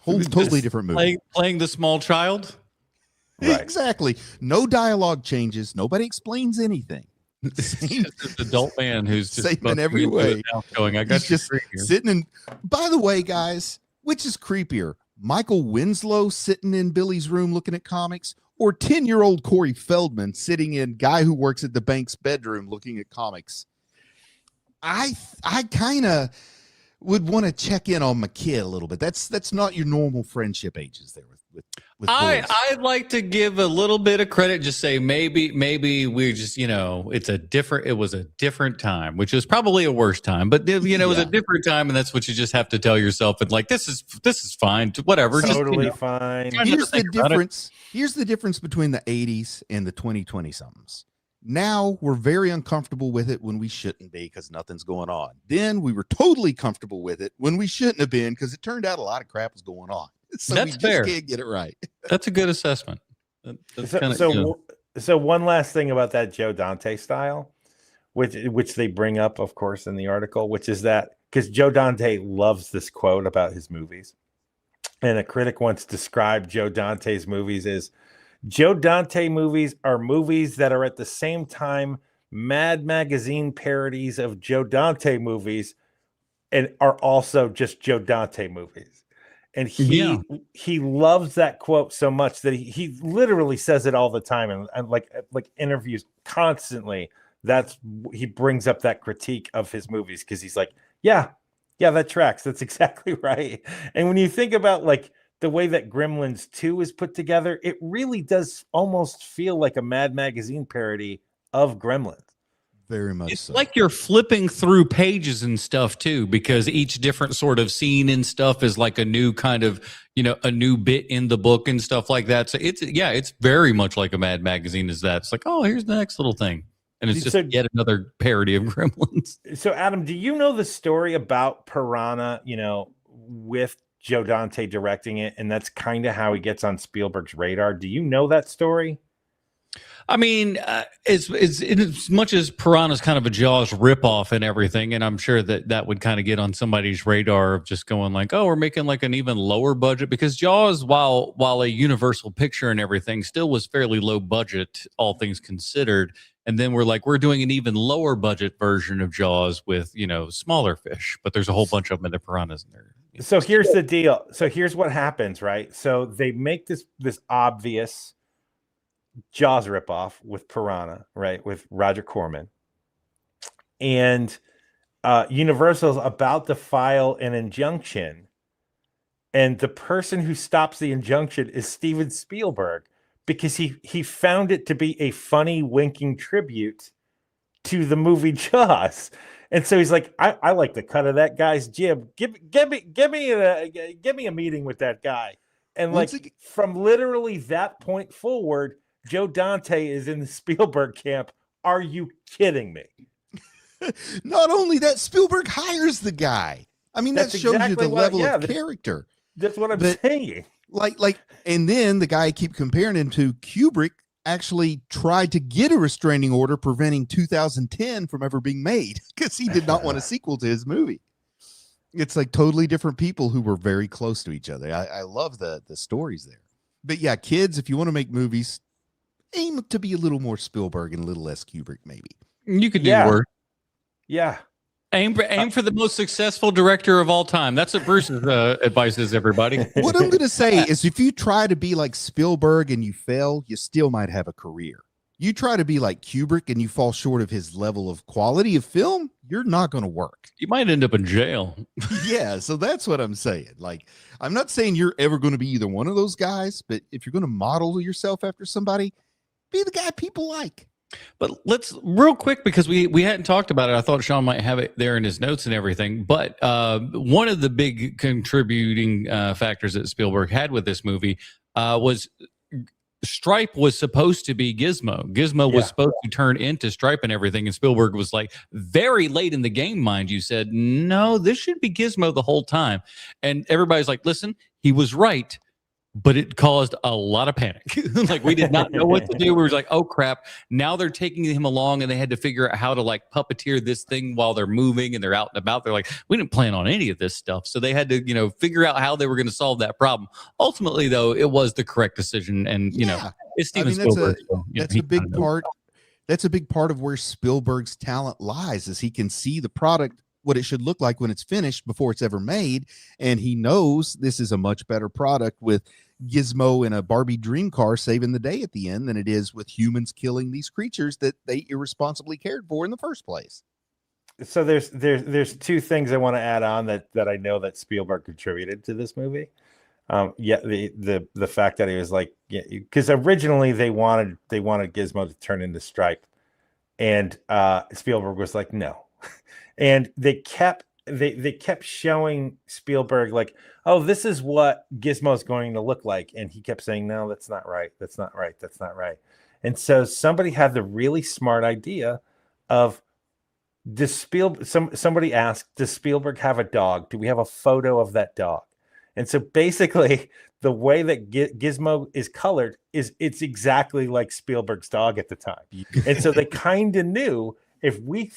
Totally different movie. Playing the small child? Right. Exactly. No dialogue changes. Nobody explains anything. Same adult man who's just same in every way. Going, I got just sitting in. By the way, guys, which is creepier? Michael Winslow sitting in Billy's room looking at comics, or 10-year-old Corey Feldman sitting in guy who works at the bank's bedroom looking at comics? I kind of would want to check in on my kid a little bit. That's not your normal friendship ages there with I'd like to give a little bit of credit, just say maybe we're just, it was a different time, which is probably a worse time, but it was a different time, and that's what you just have to tell yourself. And this is fine, whatever. Totally fine. Here's the difference. Here's the difference between the 80s and the 2020 somethings. Now we're very uncomfortable with it when we shouldn't be because nothing's going on. Then we were totally comfortable with it when we shouldn't have been because it turned out a lot of crap was going on. So that's fair. Can't get it right. That's a good assessment. So one last thing about that Joe Dante style, which they bring up, of course, in the article, which is that because Joe Dante loves this quote about his movies, and a critic once described Joe Dante's movies as Joe Dante movies are movies that are at the same time Mad Magazine parodies of Joe Dante movies, and are also just Joe Dante movies. And he loves that quote so much that he literally says it all the time, and like interviews constantly. He brings up that critique of his movies because he's like, yeah, that tracks. That's exactly right. And when you think about the way that Gremlins 2 is put together, it really does almost feel like a Mad Magazine parody of Gremlins. Very much it's so. Like you're flipping through pages and stuff too, because each different sort of scene and stuff is like a new kind of, a new bit in the book and stuff like that. So it's very much like a Mad Magazine is that. It's like, oh, here's the next little thing. And it's just yet another parody of Gremlins. So Adam, do you know the story about Piranha, with Joe Dante directing it? And that's kind of how he gets on Spielberg's radar. Do you know that story? I mean, as much as Piranha's kind of a Jaws ripoff and everything, and I'm sure that would kind of get on somebody's radar of just going like, oh, we're making an even lower budget, because Jaws, while a Universal picture and everything, still was fairly low budget, all things considered. And then we're doing an even lower budget version of Jaws with, smaller fish, but there's a whole bunch of them in the Piranhas in there. So here's the deal. So here's what happens, right? So they make this obvious Jaws ripoff with Piranha, right, with Roger Corman, and Universal's about to file an injunction, and the person who stops the injunction is Steven Spielberg, because he found it to be a funny winking tribute to the movie Jaws. And so he's like, I like the cut of that guy's jib. Give me a meeting with that guy. And from literally that point forward, Joe Dante is in the Spielberg camp. Are you kidding me? Not only that, Spielberg hires the guy. I mean, that shows you the level of character. That's what I'm saying. And then the guy I keep comparing him to, Kubrick, actually tried to get a restraining order preventing 2010 from ever being made because he did not want a sequel to his movie. It's totally different people who were very close to each other. I love the stories there. But yeah, kids, if you want to make movies, aim to be a little more Spielberg and a little less Kubrick, maybe. You could do work. Yeah. Aim for the most successful director of all time. That's what Bruce's advice is, everybody. What I'm going to say is if you try to be like Spielberg and you fail, you still might have a career. You try to be like Kubrick and you fall short of his level of quality of film, you're not going to work. You might end up in jail. Yeah, so that's what I'm saying. Like, I'm not saying you're ever going to be either one of those guys, but if you're going to model yourself after somebody, be the guy people like. But let's real quick, because we hadn't talked about it. I thought Sean might have it there in his notes and everything. But one of the big contributing factors that Spielberg had with this movie was Stripe was supposed to be Gizmo. Gizmo was supposed to turn into Stripe and everything. And Spielberg was like, very late in the game, mind you, said, no, this should be Gizmo the whole time. And everybody's like, listen, he was right. But it caused a lot of panic. Like, we did not know what to do. We were like, oh crap. Now they're taking him along and they had to figure out how to like puppeteer this thing while they're moving and they're out and about. They're like, we didn't plan on any of this stuff. So they had to, figure out how they were going to solve that problem. Ultimately, though, it was the correct decision. And, it's Steven Spielberg. That's a big part. That's a big part of where Spielberg's talent lies, is he can see the product, what it should look like when it's finished before it's ever made. And he knows this is a much better product with Gizmo in a Barbie dream car saving the day at the end than it is with humans killing these creatures that they irresponsibly cared for in the first place. So there's two things I want to add on that I know that Spielberg contributed to this movie. The fact that he was like, because originally they wanted Gizmo to turn into Stripe, and Spielberg was like, no. And they kept showing Spielberg like, oh, this is what Gizmo is going to look like, and he kept saying, no, that's not right, that's not right, that's not right. And so somebody had the really smart idea of, somebody asked, does Spielberg have a dog? Do we have a photo of that dog? And so basically the way that Gizmo is colored it's exactly like Spielberg's dog at the time. And so they kind of knew, if we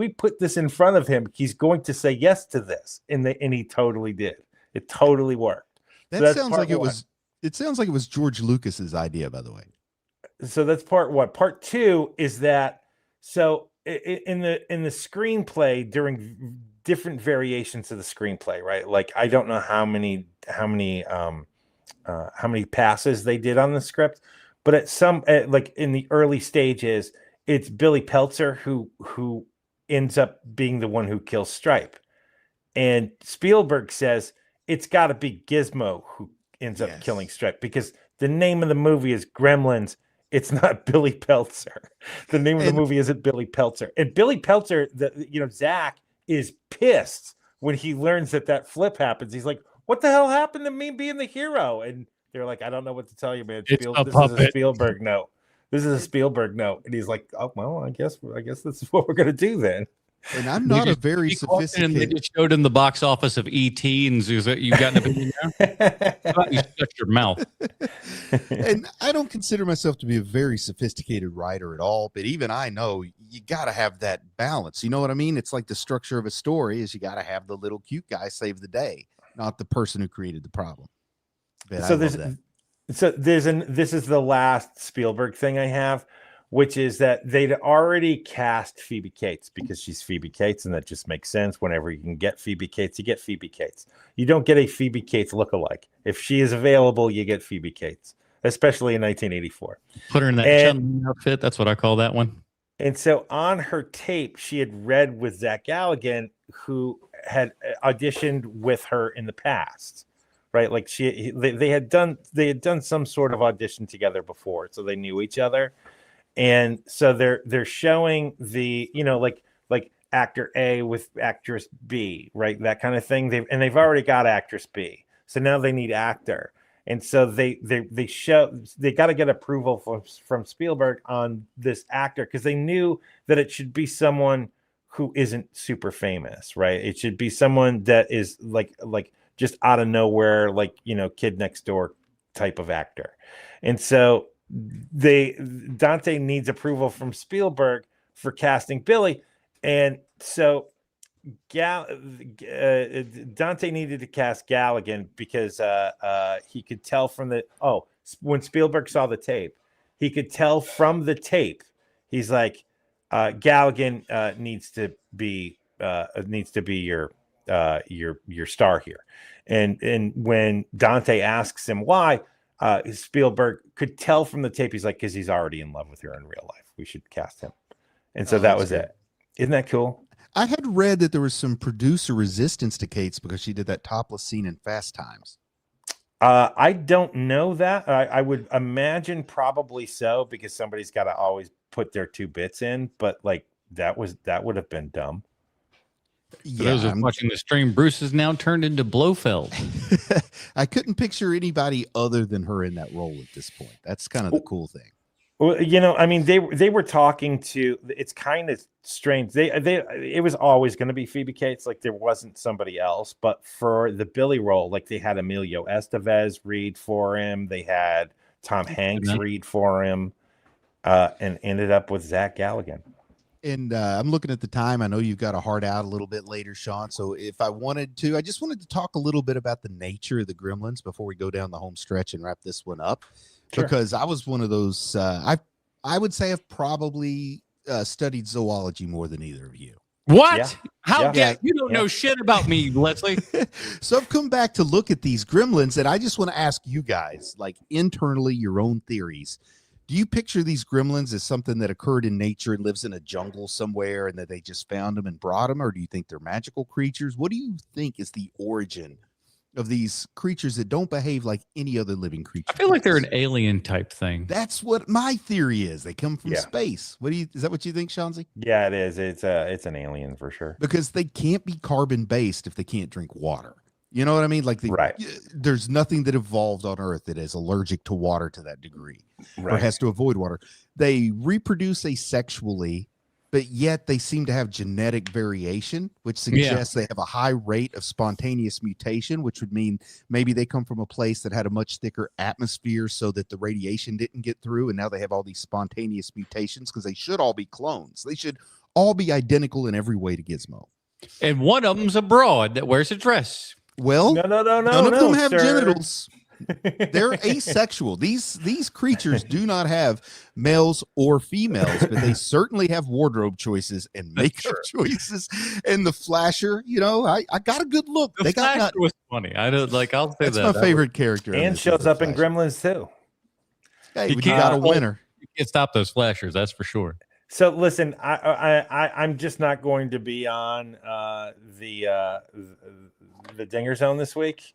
put this in front of him, he's going to say yes to this. And he totally did. It totally worked. That sounds like it was. It sounds like it was George Lucas's idea, by the way. So that's part one. Part two is that, so in the screenplay, during different variations of the screenplay, right? Like, I don't know how many passes they did on the script, but like in the early stages, it's Billy Peltzer who ends up being the one who kills Stripe. And Spielberg says it's got to be Gizmo who ends up killing Stripe, because the name of the movie is Gremlins. It's not Billy Peltzer. The name of the movie isn't Billy Peltzer. And Billy Peltzer, Zach is pissed when he learns that flip happens. He's like, what the hell happened to me being the hero? And they're like, I don't know what to tell you, man. This is a Spielberg note. This is a Spielberg note. And he's like, oh, well, I guess this is what we're going to do then. And I'm not a very sophisticated. And they just showed him the box office of E.T. and you got an opinion there? You shut your mouth. And I don't consider myself to be a very sophisticated writer at all, but even I know you got to have that balance. You know what I mean? It's like the structure of a story is you got to have the little cute guy save the day, not the person who created the problem. But this is the last Spielberg thing I have, which is that they'd already cast Phoebe Cates, because she's Phoebe Cates, and that just makes sense. Whenever you can get Phoebe Cates, you get Phoebe Cates. You don't get a Phoebe Cates lookalike. If she is available, you get Phoebe Cates, especially in 1984. Put her in that Chun-Li outfit. That's what I call that one. And so on her tape, she had read with Zach Galligan, who had auditioned with her in the past. Right, like they had done some sort of audition together before, so they knew each other, and so they're showing the like actor A with actress B, right, that kind of thing. They've already got actress B, so now they need actor, and so they got to get approval from Spielberg on this actor, because they knew that it should be someone who isn't super famous, right? It should be someone that is like just out of nowhere, like, kid next door type of actor. And so Dante needs approval from Spielberg for casting Billy. And so Dante needed to cast Galligan because he could tell from when Spielberg saw the tape, he could tell from the tape, he's like, Galligan needs to be your star here. And when Dante asks him why, Spielberg could tell from the tape. He's like, because he's already in love with her in real life. We should cast him. And so that was it. Isn't that cool? I had read that there was some producer resistance to Kate's because she did that topless scene in Fast Times. I don't know that. I would imagine probably so, because somebody's got to always put their 2 bits in. But like that would have been dumb. For those of watching the stream, Bruce is now turned into Blofeld. I couldn't picture anybody other than her in that role at this point. That's kind of the cool thing. Well, you know, I mean, they were talking to. It's kind of strange. It was always going to be Phoebe Cates. Like there wasn't somebody else. But for the Billy role, like they had Emilio Estevez read for him. They had Tom Hanks read for him, and ended up with Zach Galligan. And I'm looking at the time. I know you've got a heart out a little bit later, Sean. So if I wanted to, I just wanted to talk a little bit about the nature of the Gremlins before we go down the home stretch and wrap this one up. Sure. Because I was one of those, I would say I've probably studied zoology more than either of you. What? Yeah. How? Yeah. You don't know shit about me, Leslie. So I've come back to look at these Gremlins, and I just want to ask you guys, like internally, your own theories. Do you picture these Gremlins as something that occurred in nature and lives in a jungle somewhere and that they just found them and brought them? Or do you think they're magical creatures? What do you think is the origin of these creatures that don't behave like any other living creature? I feel like they're an alien type thing. That's what my theory is. They come from space. Is that what you think, Shanzi? Yeah, it is. It's an alien for sure. Because they can't be carbon based if they can't drink water. You know what I mean? Like there's nothing that evolved on Earth that is allergic to water to that degree, or has to avoid water. They reproduce asexually, but yet they seem to have genetic variation, which suggests they have a high rate of spontaneous mutation, which would mean maybe they come from a place that had a much thicker atmosphere so that the radiation didn't get through. And now they have all these spontaneous mutations because they should all be clones. They should all be identical in every way to Gizmo. And one of them's a broad that wears a dress. Well, none of them have genitals. They're asexual. These creatures do not have males or females, but they certainly have wardrobe choices and makeup choices. And the Flasher, you know, I got a good look. The Flasher was funny. I don't like. I'll say that's my favorite character, and shows up in Gremlins too. Hey, you got a winner. You can't stop those Flashers. That's for sure. So listen, I'm just not going to be on the Dinger Zone this week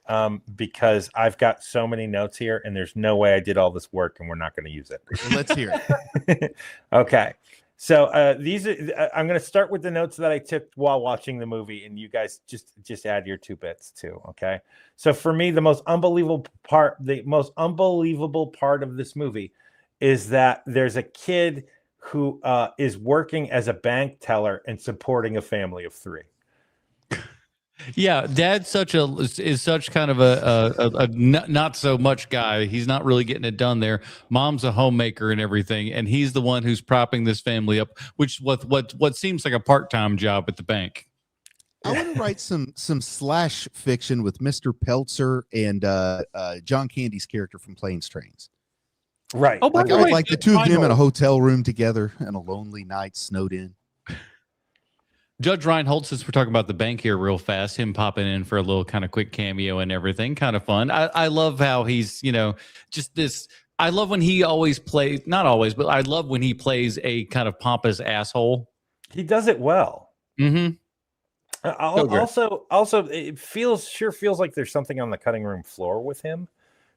because I've got so many notes here, and there's no way I did all this work, and we're not going to use it. Well, let's hear it. Okay, so these are. I'm going to start with the notes that I took while watching the movie, and you guys just add your 2 bits too. Okay, so for me, the most unbelievable part of this movie is that there's a kid who is working as a bank teller and supporting a family of 3. Yeah, Dad's is such kind of a not so much guy. He's not really getting it done there. Mom's a homemaker and everything, and he's the one who's propping this family up, which what seems like a part-time job at the bank. I want to write some slash fiction with Mr. Peltzer and John Candy's character from Planes, Trains. Right. Oh, I would like the 2 of them in a hotel room together on a lonely night, snowed in. Judge Reinhold, since we're talking about the bank here real fast, him popping in for a little kind of quick cameo and everything, kind of fun. I love how he's, you know, just this. I love when he always plays, not always, but I love when he plays a kind of pompous asshole. He does it well. Mm-hmm. Also, it feels like there's something on the cutting room floor with him.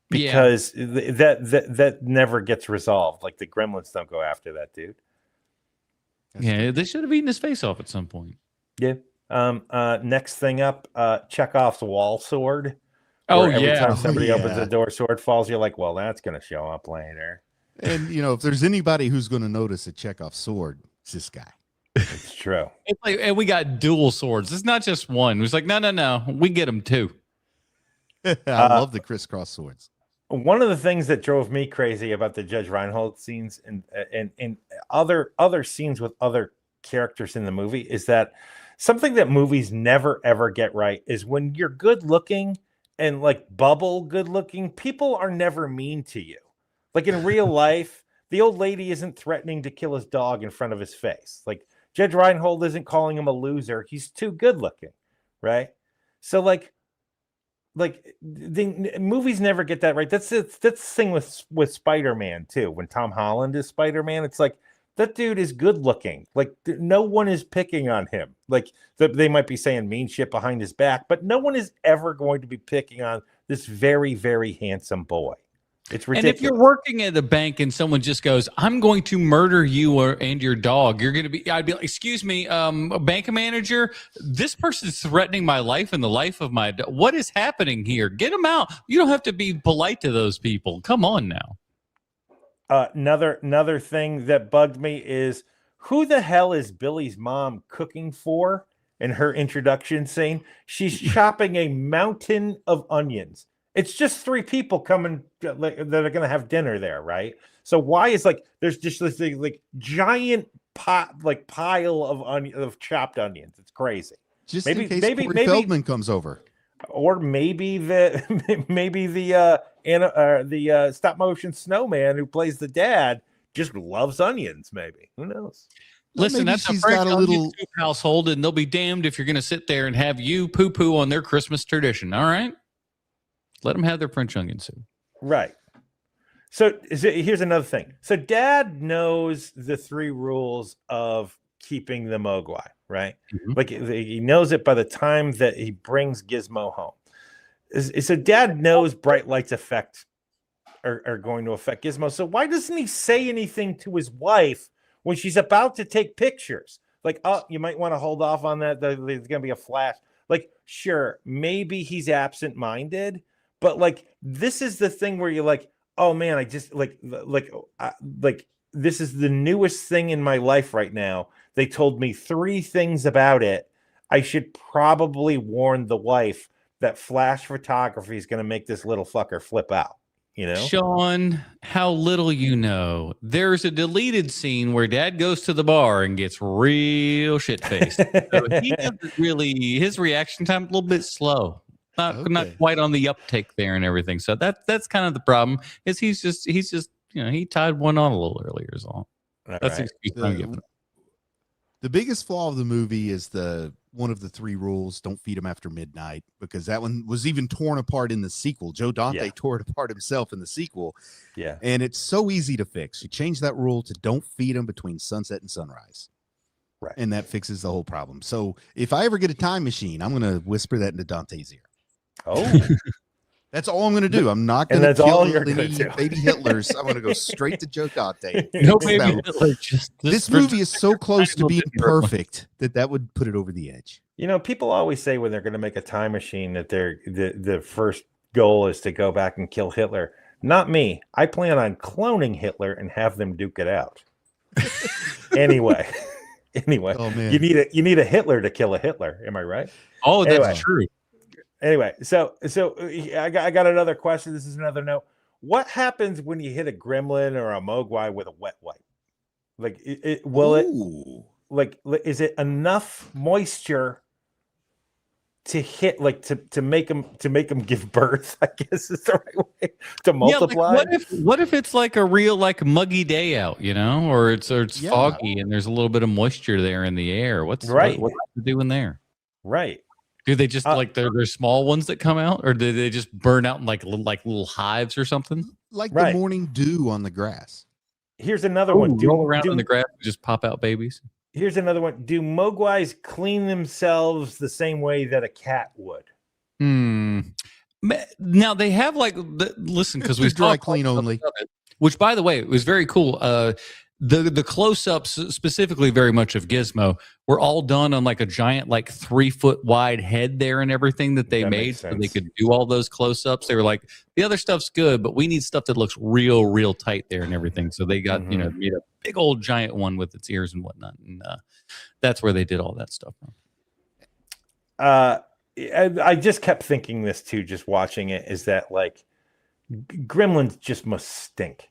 Because that never gets resolved. Like the Gremlins don't go after that dude. Yeah, they should have eaten his face off at some point. Yeah. Next thing up, Chekhov's wall sword. Oh, every time somebody opens the door, sword falls. You're like, well, that's going to show up later. And you know, if there's anybody who's going to notice a Chekhov sword, it's this guy. It's true. It's like, and we got dual swords. It's not just one. It's like, no, we get them 2. I love the crisscross swords. One of the things that drove me crazy about the Judge Reinhold scenes and other scenes with other characters in the movie is that something that movies never ever get right is when you're good looking and like bubble good looking, people are never mean to you. Like in real life, the old lady isn't threatening to kill his dog in front of his face. Like Judge Reinhold isn't calling him a loser. He's too good looking, right? So like, like the movies never get that right. That's the thing with Spider-Man too. When Tom Holland is Spider-Man, it's like that dude is good looking. Like no one is picking on him. Like they might be saying mean shit behind his back, but no one is ever going to be picking on this very, very handsome boy. It's ridiculous. And if you're working at a bank and someone just goes, "I'm going to murder you and your dog," you're going to be, I'd be like, "Excuse me, bank manager, this person is threatening my life and the life of my dog. What is happening here? Get him out. You don't have to be polite to those people. Come on now." Another thing that bugged me is who the hell is Billy's mom cooking for in her introduction scene? She's chopping a mountain of onions. It's just 3 people coming that are going to have dinner there, right? So why is there's just this like giant pile of chopped onions? It's crazy. Just in case Corey Feldman comes over, or maybe the stop motion snowman who plays the dad just loves onions. Maybe, who knows? Listen, that's a Frank Onion Soup household, and they'll be damned if you're going to sit there and have you poo on their Christmas tradition. All right. Let them have their French onion soup. Right. So here's another thing. So Dad knows the 3 rules of keeping the Mogwai, right? Mm-hmm. Like he knows it by the time that he brings Gizmo home. So Dad knows bright lights are going to affect Gizmo. So why doesn't he say anything to his wife when she's about to take pictures? Like, oh, you might want to hold off on that. There's going to be a flash. Like, sure, maybe he's absent-minded. But like, this is the thing where you're like, oh man, I just like this is the newest thing in my life right now. They told me 3 things about it. I should probably warn the wife that flash photography is going to make this little fucker flip out. You know, Sean, how little you know. There's a deleted scene where Dad goes to the bar and gets real shit-faced. So he doesn't really, his reaction time a little bit slow. Not quite on the uptake there and everything. So that's kind of the problem. Is he's just he tied one on a little earlier is all. That's the excuse I'm giving. The biggest flaw of the movie is one of the 3 rules: don't feed him after midnight, because that one was even torn apart in the sequel. Joe Dante tore it apart himself in the sequel. Yeah, and it's so easy to fix. You change that rule to don't feed him between sunset and sunrise. Right, and that fixes the whole problem. So if I ever get a time machine, I'm going to whisper that into Dante's ear. Oh, that's all I'm going to do. I'm not going to kill any baby Hitlers. I'm going to go straight to Joe Dante. No baby Hitler. This movie is so close to being perfect that would put it over the edge. You know, people always say when they're going to make a time machine that the first goal is to go back and kill Hitler. Not me. I plan on cloning Hitler and have them duke it out. Anyway, oh, man. You need a Hitler to kill a Hitler. Am I right? Oh, that's true. Anyway, so I got another question. This is another note. What happens when you hit a gremlin or a mogwai with a wet wipe? Like, is it enough moisture to hit, like to make them give birth? I guess is the right way to multiply. Yeah, like what if it's like a real like muggy day out, you know, or it's foggy and there's a little bit of moisture there in the air? What's doing there? Right. Do they just like they're small ones that come out, or do they just burn out in like little hives or something? Like the morning dew on the grass. Here's another one. Roll around in the grass and just pop out babies. Here's another one. Do mogwais clean themselves the same way that a cat would? Now they have listen, because we dry clean only. Which, by the way, it was very cool. The close-ups, specifically very much of Gizmo, were all done on like a giant, like 3-foot wide head there and everything that they made, so they could do all those close-ups. They were like, the other stuff's good, but we need stuff that looks real tight there and everything. So they got made a big old giant one with its ears and whatnot, and that's where they did all that stuff from. I just kept thinking this too, just watching it, is that like Gremlins just must stink.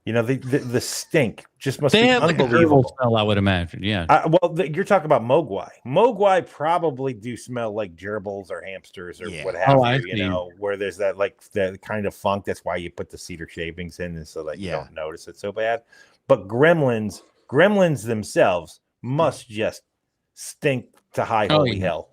You know, the stink just must be unbelievable. Like smell, I would imagine. Yeah. You're talking about mogwai. Mogwai probably do smell like gerbils or hamsters or what have you. You know, where there's that like that kind of funk. That's why you put the cedar shavings in, and so that you don't notice it so bad. But gremlins themselves must just stink to high holy hell.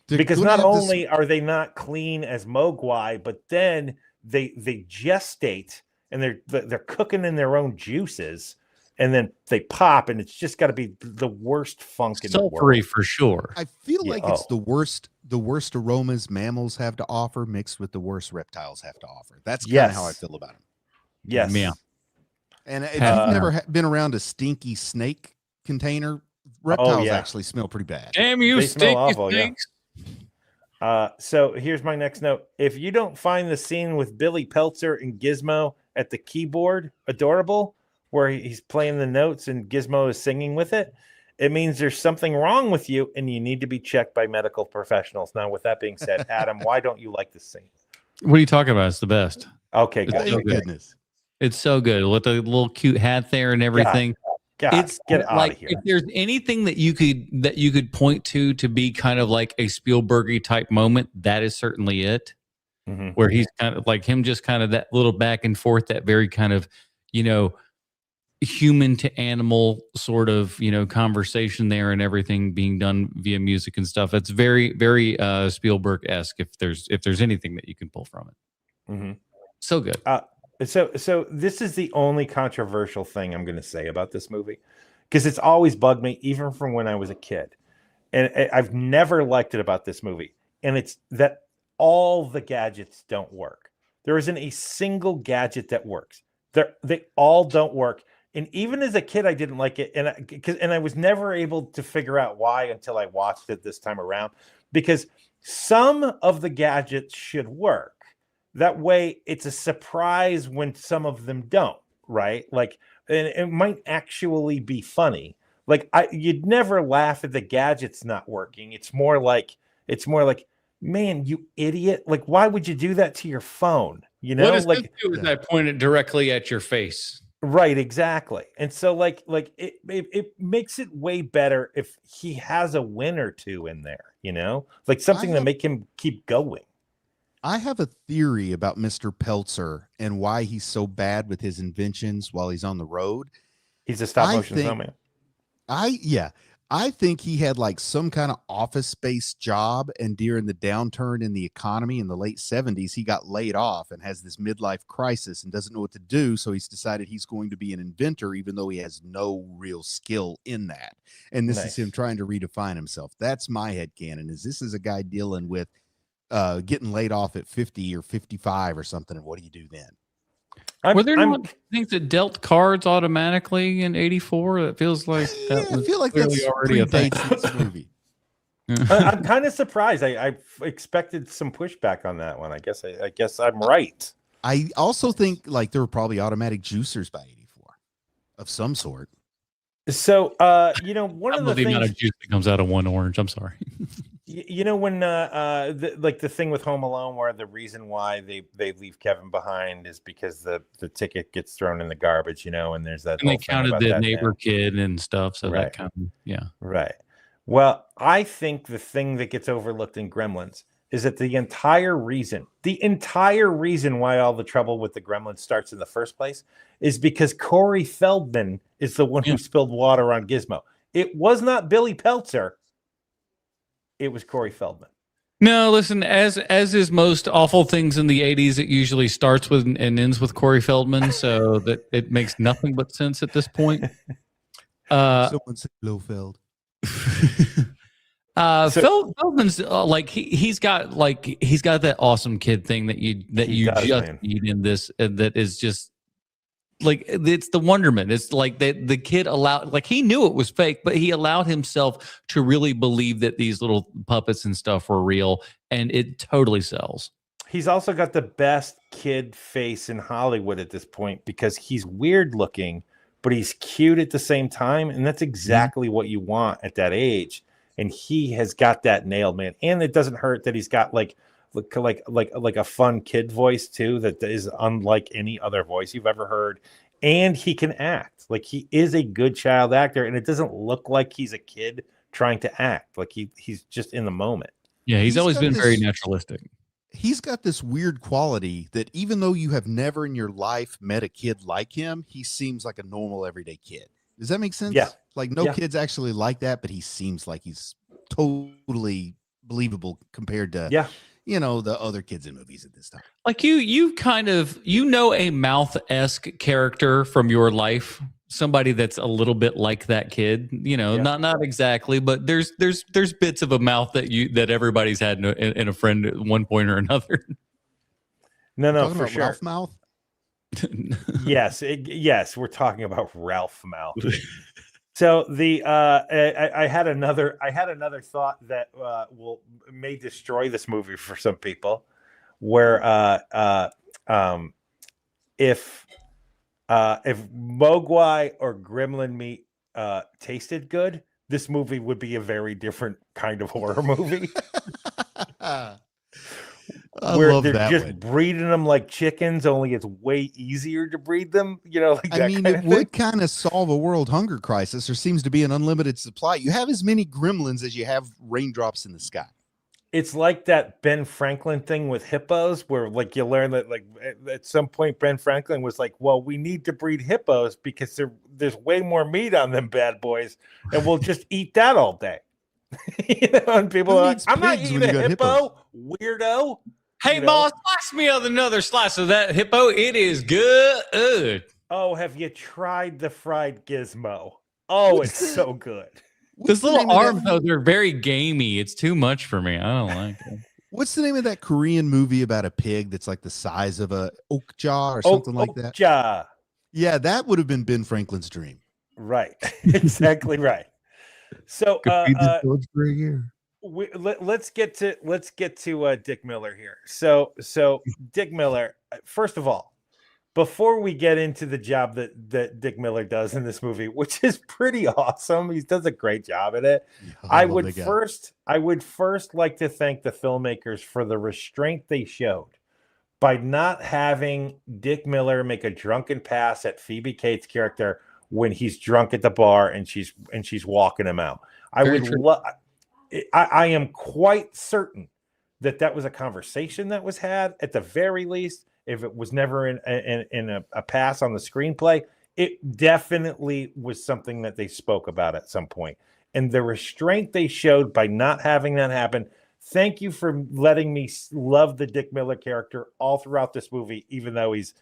because not only are they not clean as Mogwai, but then they gestate and they're cooking in their own juices, and then they pop, and it's just got to be the worst funk in the world. For sure. I feel like it's the worst aromas mammals have to offer mixed with the worst reptiles have to offer. That's kind of how I feel about them. Yes. Yeah. And if you've never been around a stinky snake container, reptiles actually smell pretty bad. Damn you, stinky awful, snakes. So here's my next note. If you don't find the scene with Billy Peltzer and Gizmo at the keyboard adorable, where he's playing the notes and Gizmo is singing with it, it means there's something wrong with you and you need to be checked by medical professionals. Now, with that being said, Adam, why don't you like this scene? What are you talking about? It's the best. Okay, good. Thank goodness. It's so good with the little cute hat there and everything. It's get out like of here. If there's anything that you could point to be kind of like a Spielberg-y type moment, that is certainly it. Mm-hmm. Where he's kind of like him, just kind of that little back and forth, that very kind of, human to animal sort of, conversation there, and everything being done via music and stuff. That's very, very Spielberg-esque. If there's anything that you can pull from it. Mm-hmm. So good. So this is the only controversial thing I'm going to say about this movie, because it's always bugged me, even from when I was a kid. And I've never liked it about this movie. And it's that all the gadgets don't work. There isn't a single gadget that works. They all don't work. And even as a kid, I didn't like it. And I was never able to figure out why until I watched it this time around, because some of the gadgets should work. That way it's a surprise when some of them don't, right? Like, and it might actually be funny. Like, you'd never laugh at the gadgets not working. It's more like, man, you idiot. Like, why would you do that to your phone? What does this do is I point it directly at your face. Right, exactly. And so like it makes it way better if he has a win or two in there, like something to make him keep going. I have a theory about Mr. Peltzer and why he's so bad with his inventions while he's on the road. He's a stop motion snowman. I think he had like some kind of office space job, and during the downturn in the economy in the late 70s, he got laid off and has this midlife crisis and doesn't know what to do. So he's decided he's going to be an inventor, even though he has no real skill in that. And this is him trying to redefine himself. That's my headcanon. This is a guy dealing with getting laid off at 50 or 55 or something. And what do you do then? Were there not things that dealt cards automatically in '84? It feels like that. I feel like that's already a thing. This movie. I'm kind of surprised. I expected some pushback on that one. I guess I'm right. I also think like there were probably automatic juicers by '84 of some sort. So, one of the things, amount of juice that comes out of one orange. I'm sorry. When the thing with Home Alone, where the reason why they leave Kevin behind is because the ticket gets thrown in the garbage, and there's that. And they counted the neighbor kid and stuff, so right. That kind of Right. Well, I think the thing that gets overlooked in Gremlins is that the entire reason why all the trouble with the Gremlins starts in the first place is because Corey Feldman is the one who spilled water on Gizmo. It was not Billy Peltzer. It was Corey Feldman. No, listen, as is most awful things in the 80s, it usually starts with and ends with Corey Feldman, so that it makes nothing but sense at this point. Someone said Blofeld. Feldman's he's got that awesome kid thing that you need in this, that is just like, it's the wonderment. It's like the kid allowed, like, he knew it was fake, but he allowed himself to really believe that these little puppets and stuff were real, and it totally sells. He's also got the best kid face in Hollywood at this point, because he's weird looking, but he's cute at the same time, and that's exactly what you want at that age. And he has got that nailed, man. And it doesn't hurt that he's got like a fun kid voice too, that is unlike any other voice you've ever heard. And he can act. Like, he is a good child actor, and it doesn't look like he's a kid trying to act. Like, he's just in the moment. Yeah, he's always been very naturalistic. He's got this weird quality that even though you have never in your life met a kid like him, he seems like a normal everyday kid. Does that make sense? Yeah. Like, no kid's actually like that, but he seems like he's totally believable compared to the other kids in movies at this time. Like you kind of a mouth-esque character from your life, somebody that's a little bit like that kid, not exactly, but there's bits of a mouth that everybody's had in a friend at one point or another. No, for sure. Ralph mouth. Yes, we're talking about Ralph mouth. So I had another thought that may destroy this movie for some people, where if Mogwai or Gremlin meat tasted good, this movie would be a very different kind of horror movie. Where they're just breeding them like chickens, only it's way easier to breed them. It would kind of solve a world hunger crisis. There seems to be an unlimited supply. You have as many gremlins as you have raindrops in the sky. It's like that Ben Franklin thing with hippos, where like you learn that like at some point Ben Franklin was like, well, we need to breed hippos because there's way more meat on them bad boys, and we'll just eat that all day. And people are like, I'm not eating a hippo, weirdo. Hey, boss, slice me another slice of that hippo. It is good. Oh, have you tried the fried gizmo? Oh, it's so good. Those little arms, though, they're very gamey. It's too much for me. I don't like it. What's the name of that Korean movie about a pig that's like the size of a okja or something like that? Okja. Yeah, that would have been Ben Franklin's dream. Right. Exactly right. So let's get to Dick Miller here. So Dick Miller, first of all, before we get into the job that Dick Miller does in this movie, which is pretty awesome, he does a great job at it. I would first like to thank the filmmakers for the restraint they showed by not having Dick Miller make a drunken pass at Phoebe Cates' character when he's drunk at the bar and she's walking him out. I am quite certain that was a conversation that was had at the very least. If it was never in a pass on the screenplay, it definitely was something that they spoke about at some point. And the restraint they showed by not having that happen. Thank you for letting me love the Dick Miller character all throughout this movie, even though he's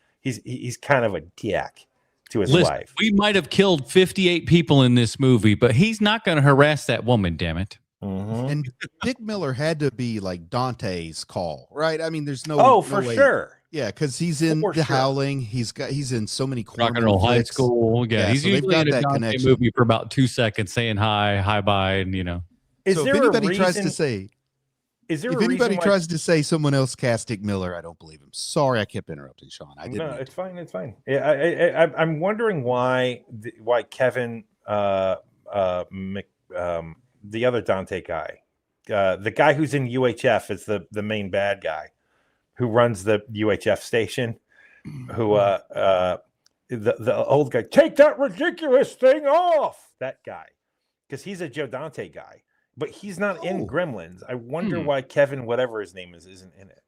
kind of a dick to his wife. We might have killed 58 people in this movie, but he's not going to harass that woman, damn it. Mm-hmm. And Dick Miller had to be like Dante's call, right? I mean, there's no way. Sure. Yeah, because he's in The Howling. He's in so many Rock and Roll High School. Yeah, he's so usually in a Dante movie for about 2 seconds, saying hi, bye, and If anybody tries to say someone else cast Dick Miller, I don't believe him. Sorry, I kept interrupting, Sean. It's fine. It's fine. Yeah, I'm wondering why Kevin the other Dante guy, the guy who's in UHF is the main bad guy who runs the UHF station, who the old guy, take that ridiculous thing off, that guy, because he's a Joe Dante guy, but he's not in Gremlins. I wonder why Kevin, whatever his name is, isn't in it.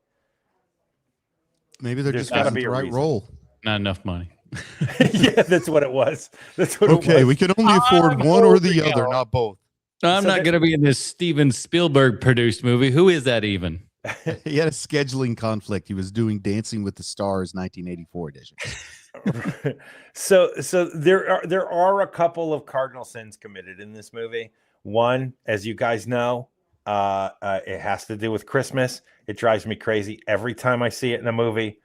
Maybe they're just got the right role. Not enough money. Yeah, that's what it was. That's what okay, it was. We can only afford one or the other, not both. No, I'm not going to be in this Steven Spielberg produced movie. Who is that even? He had a scheduling conflict. He was doing Dancing with the Stars 1984 edition. So there are a couple of cardinal sins committed in this movie. One, as you guys know, it has to do with Christmas. It drives me crazy every time I see it in a movie.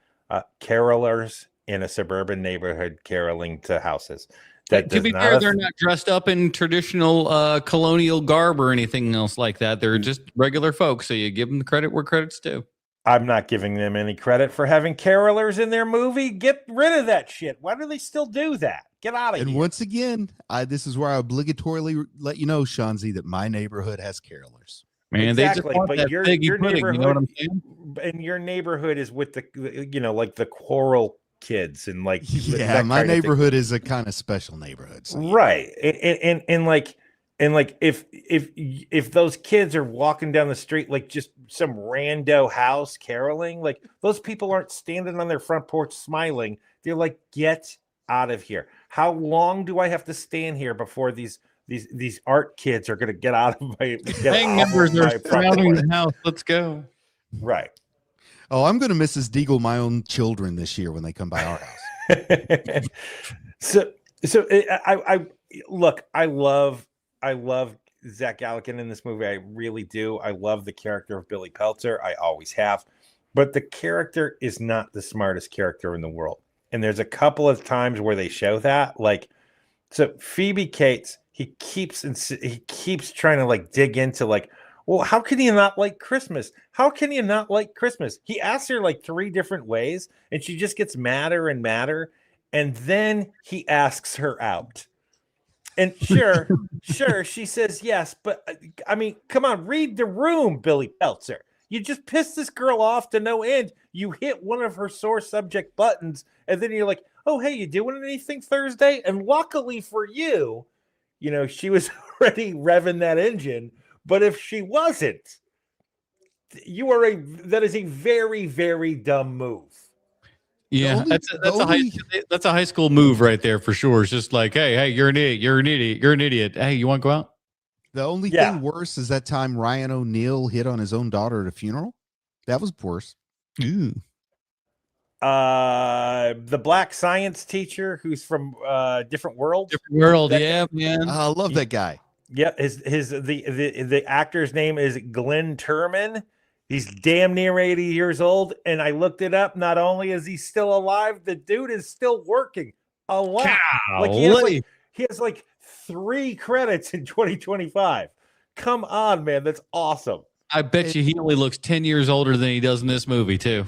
Carolers in a suburban neighborhood caroling to houses. To be fair, they're not dressed up in traditional colonial garb or anything else like that. They're just regular folks, so you give them the credit where credit's due. I'm not giving them any credit for having carolers in their movie. Get rid of that shit. Why do they still do that? Get out of here. And once again, this is where I obligatorily let you know, Shanzi, that my neighborhood has carolers. Man, exactly, they just want but that your pudding, neighborhood, you know what I'm saying? And your neighborhood is with the like the choral kids and like my neighborhood is a kind of special neighborhood, so right? And like if those kids are walking down the street like just some rando house caroling, like those people aren't standing on their front porch smiling. They're like, get out of here. How long do I have to stand here before these these art kids are going to get out of my gang members are surrounding the house. Let's go. Right. Oh, I'm going to Mrs. Deagle my own children this year when they come by our house. so I look, I love Zach Galifian in this movie. I really do. I love the character of Billy Peltzer. I always have. But the character is not the smartest character in the world. And there's a couple of times where they show that. Like, so Phoebe Cates, he keeps trying to like dig into like, well, how can you not like Christmas? How can you not like Christmas? He asks her like 3 different ways, and she just gets madder and madder. And then he asks her out. And sure, she says yes. But I mean, come on, read the room, Billy Peltzer. You just pissed this girl off to no end. You hit one of her sore subject buttons, and then you're like, oh, hey, you doing anything Thursday? And luckily for you, you know, she was already revving that engine. But if she wasn't, that is a very, very dumb move. Yeah, that's a high school move right there for sure. It's just like, hey, you're an idiot. You're an idiot. You're an idiot. Hey, you want to go out? The only thing worse is that time Ryan O'Neal hit on his own daughter at a funeral. That was worse. Ooh. The black science teacher who's from different world. Different world, yeah, man. I love that guy. Yep, the actor's name is Glenn Turman. He's damn near 80 years old, and I looked it up. Not only is he still alive, the dude is still working a lot. Like he has like 3 credits in 2025. Come on, man, that's awesome. I bet you he only looks 10 years older than he does in this movie too.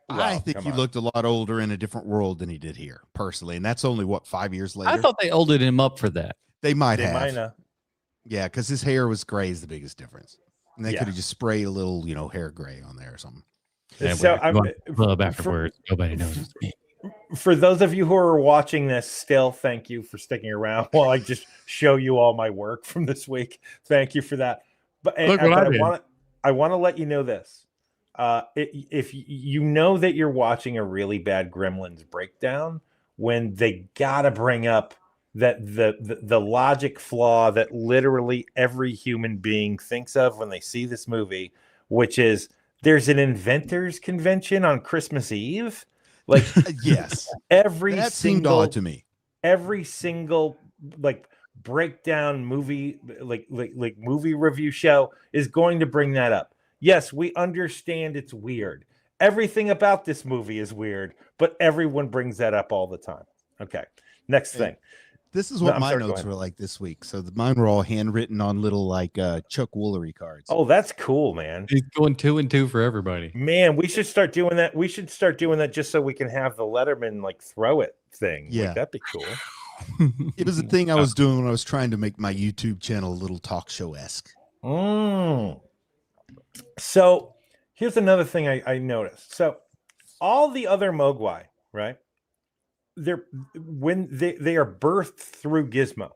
Well, I think he looked a lot older in a different world than he did here, personally, and that's only 5 years later. I thought they olded him up for that. They might have. Yeah, because his hair was gray is the biggest difference. And they could have just sprayed a little, hair gray on there or something. Yeah, so club afterwards. Nobody knows it's me. For those of you who are watching this still, thank you for sticking around while I just show you all my work from this week. Thank you for that. But I want to let you know this. If you know that you're watching a really bad Gremlins breakdown, when they gotta bring up that the logic flaw that literally every human being thinks of when they see this movie, which is there's an inventors convention on Christmas Eve. Like, yes, that seemed odd to me. Every single like breakdown movie, like movie review show is going to bring that up. Yes, we understand it's weird. Everything about this movie is weird, but everyone brings that up all the time. Okay, next thing. This is what my notes were like this week. So mine were all handwritten on little like Chuck Woolery cards. Oh, that's cool, man. He's going 2 and 2 for everybody. Man, we should start doing that. We should start doing that just so we can have the Letterman like throw it thing. Yeah, like, that'd be cool. It was a thing I was doing when I was trying to make my YouTube channel a little talk show-esque. So here's another thing I noticed. So all the other Mogwai, right? When they are birthed through Gizmo,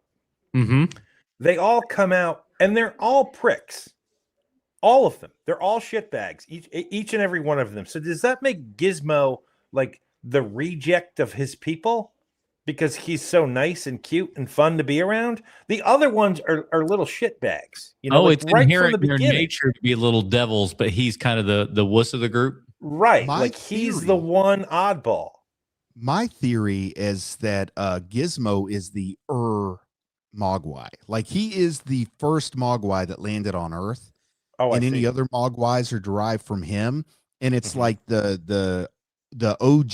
they all come out and they're all pricks. All of them. They're all shitbags. Each and every one of them. So does that make Gizmo like the reject of his people because he's so nice and cute and fun to be around? The other ones are little shitbags. Like it's right inherent in their nature to be little devils, but he's kind of the wuss of the group. Right. He's the one oddball. My theory is that Gizmo is the Mogwai. Like he is the first Mogwai that landed on Earth. And any other Mogwais are derived from him. And it's like the OG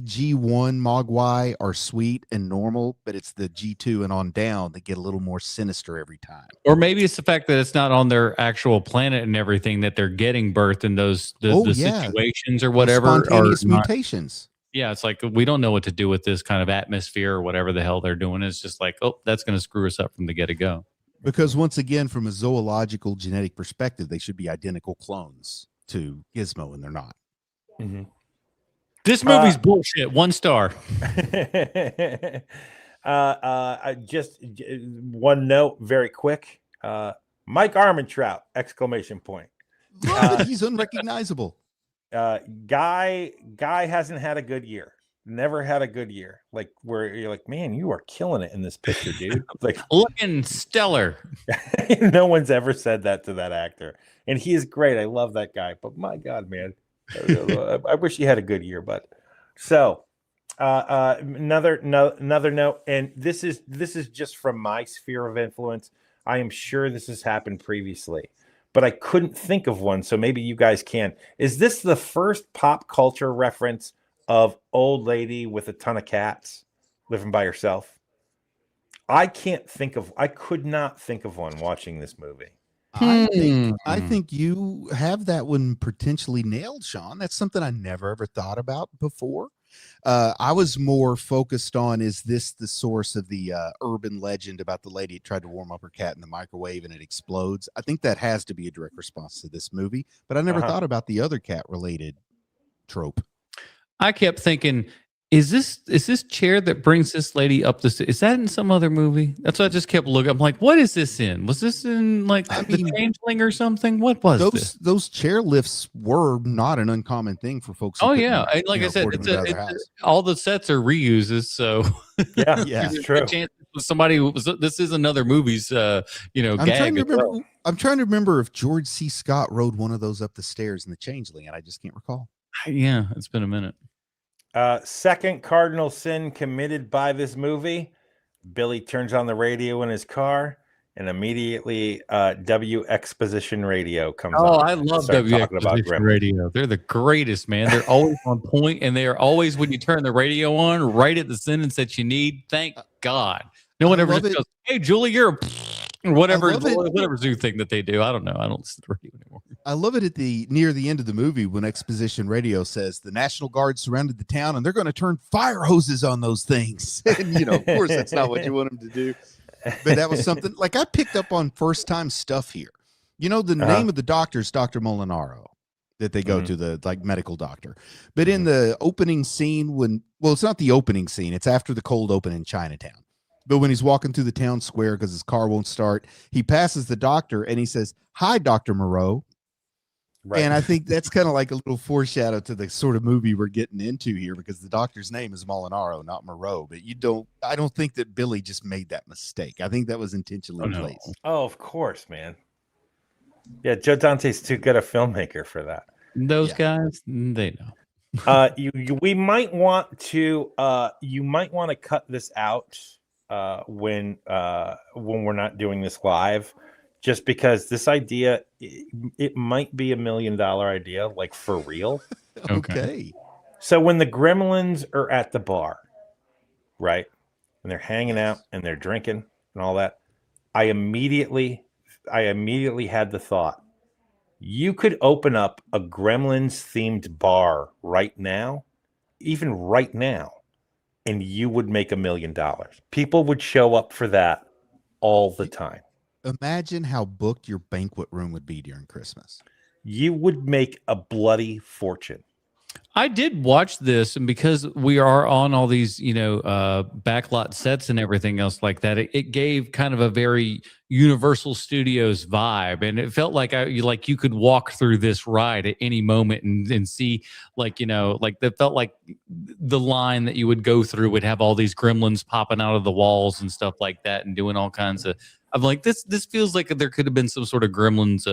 G1 Mogwai are sweet and normal, but it's the G2 and on down that get a little more sinister every time. Or maybe it's the fact that it's not on their actual planet and everything that they're getting birthed in those situations or whatever. Spontaneous mutations. Yeah, it's like we don't know what to do with this kind of atmosphere or whatever the hell they're doing. It's just like, oh, that's going to screw us up from the get-go. Because once again, from a zoological genetic perspective, they should be identical clones to Gizmo, and they're not. This movie's bullshit. 1 star. Just one note, very quick. Mike Armentrout! ! He's unrecognizable. Guy hasn't had a good year. never had a good year. Like where you're like, man, you are killing it in this picture, dude. Like looking stellar. No one's ever said that to that actor, and he is great. I love that guy, but my God, man, I wish he had a good year. But so another note, and this is just from my sphere of influence. I am sure this has happened previously, but I couldn't think of one. So maybe you guys can. Is this the first pop culture reference of old lady with a ton of cats living by herself? I could not think of one watching this movie. I think you have that one potentially nailed, Sean. That's something I never ever thought about before. I was more focused on, is this the source of the urban legend about the lady who tried to warm up her cat in the microwave and it explodes? I think that has to be a direct response to this movie, but I never thought about the other cat related trope. I kept thinking, is this chair that brings this lady up the stairs? Is that in some other movie? That's what I just kept looking. I'm like, what is this in? Was this in like the Changeling or something? What was this? Those chair lifts were not an uncommon thing for folks. Oh yeah, like I said, all the sets are reuses. So yeah, it's true. Somebody this is another movie's gag. I'm trying to remember if George C. Scott rode one of those up the stairs in the Changeling, and I just can't recall. Yeah, it's been a minute. Second cardinal sin committed by this movie. Billy turns on the radio in his car, and immediately W Exposition Radio comes on. Oh, I love W Exposition Radio. They're the greatest, man. They're always on point, and they are always, when you turn the radio on, right at the sentence that you need. Thank God. No one ever just goes, "Hey, Julie, you're a..." or whatever zoo thing that they do. I don't know. I don't listen to the radio anymore. I love it at near the end of the movie when Exposition Radio says the National Guard surrounded the town and they're going to turn fire hoses on those things. And, of course, that's not what you want them to do. But that was something like I picked up on first time stuff here. The name of the doctor is Dr. Molinaro that they go to, the medical doctor. But in the opening scene it's not the opening scene. It's after the cold open in Chinatown. But when he's walking through the town square because his car won't start, he passes the doctor and he says, "Hi, Dr. Moreau." Right. And I think that's kind of like a little foreshadow to the sort of movie we're getting into here, because the doctor's name is Molinaro, not Moreau. But I don't think that Billy just made that mistake. I think that was intentionally placed. Oh, of course, man. Yeah, Joe Dante's too good a filmmaker for that. Those guys, they know. We might want to cut this out when we're not doing this live, just because this idea, it might be $1 million idea, like for real. Okay. So when the Gremlins are at the bar, right, and they're hanging out and they're drinking and all that, I immediately had the thought, you could open up a Gremlins themed bar right now, even right now, and you would make $1 million. People would show up for that all the time. Imagine how booked your banquet room would be during Christmas. You would make a bloody fortune. I did watch this, and because we are on all these, backlot sets and everything else like that, it gave kind of a very Universal Studios vibe, and it felt like you could walk through this ride at any moment and see, that felt like the line that you would go through would have all these gremlins popping out of the walls and stuff like that, and doing all kinds of. I'm like, this feels like there could have been some sort of Gremlins.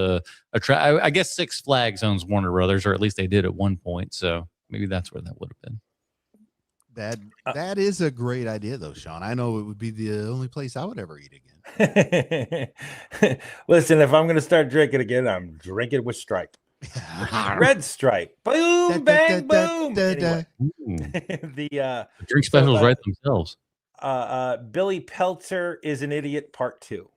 I guess Six Flags owns Warner Brothers, or at least they did at one point. So maybe that's where that would have been. That is a great idea, though, Sean. I know it would be the only place I would ever eat again. Listen, if I'm going to start drinking again, I'm drinking with Stripe. Red Stripe. Boom, bang, boom. Anyway, the drink specials write themselves. Billy Peltzer is an idiot, part 2.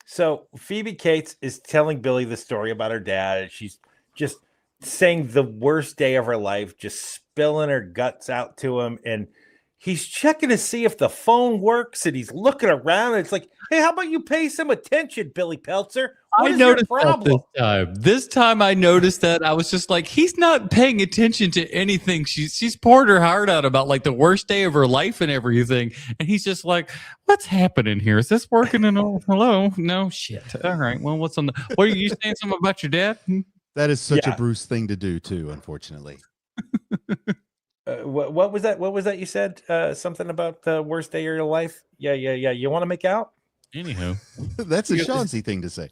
So Phoebe Cates is telling Billy the story about her dad. She's just saying the worst day of her life, just spilling her guts out to him. And he's checking to see if the phone works, and he's looking around. And it's like, hey, how about you pay some attention, Billy Peltzer? I noticed that this time. This time I noticed that. I was just like, he's not paying attention to anything. She's poured her heart out about like the worst day of her life and everything. And he's just like, what's happening here? Is this working? And hello? No shit. All right. Well, what's on the, what are you saying something about your dad? That is such a Bruce thing to do too, unfortunately. What was that? What was that you said? Something about the worst day of your life? Yeah. You want to make out? Anywho, That's a Chauncey thing to say.